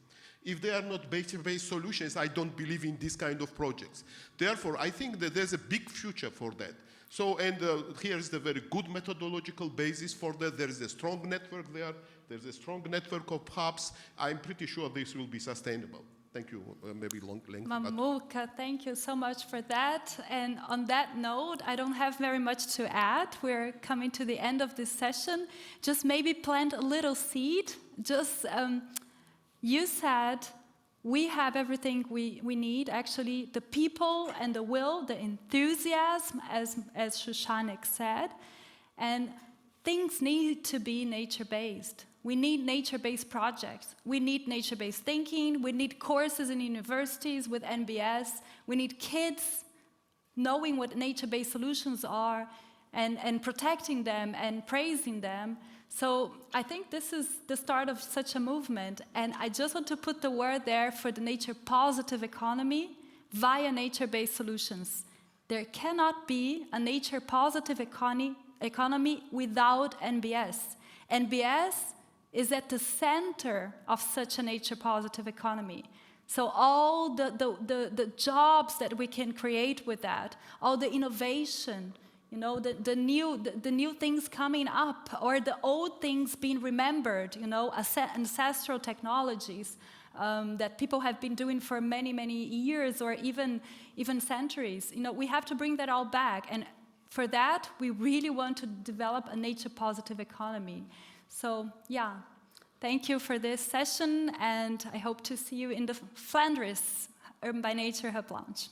If they are not nature-based solutions, I don't believe in this kind of projects. Therefore, I think that there's a big future for that. So, and here is the very good methodological basis for that. There is a strong network there. There's a strong network of hubs. I'm pretty sure this will be sustainable. Thank you. Maybe long length. Mamuka, thank you so much for that. And on that note, I don't have very much to add. We're coming to the end of this session. Just maybe plant a little seed. Just, you said we have everything we need, actually, the people and the will, the enthusiasm, as Shushanik said. And things need to be nature-based. We need nature-based projects. We need nature-based thinking. We need courses in universities with NBS. We need kids knowing what nature-based solutions are and protecting them and praising them. So I think this is the start of such a movement. And I just want to put the word there for the nature-positive economy via nature-based solutions. There cannot be a nature-positive economy without NBS. NBS is at the center of such a nature-positive economy. So all the jobs that we can create with that, all the innovation, you know, the new things coming up, or the old things being remembered, you know, ancestral technologies that people have been doing for many, many years or even centuries. You know, we have to bring that all back. And for that, we really want to develop a nature-positive economy. So, yeah, thank you for this session, and I hope to see you in the Flanders UrbanByNature Hub launch.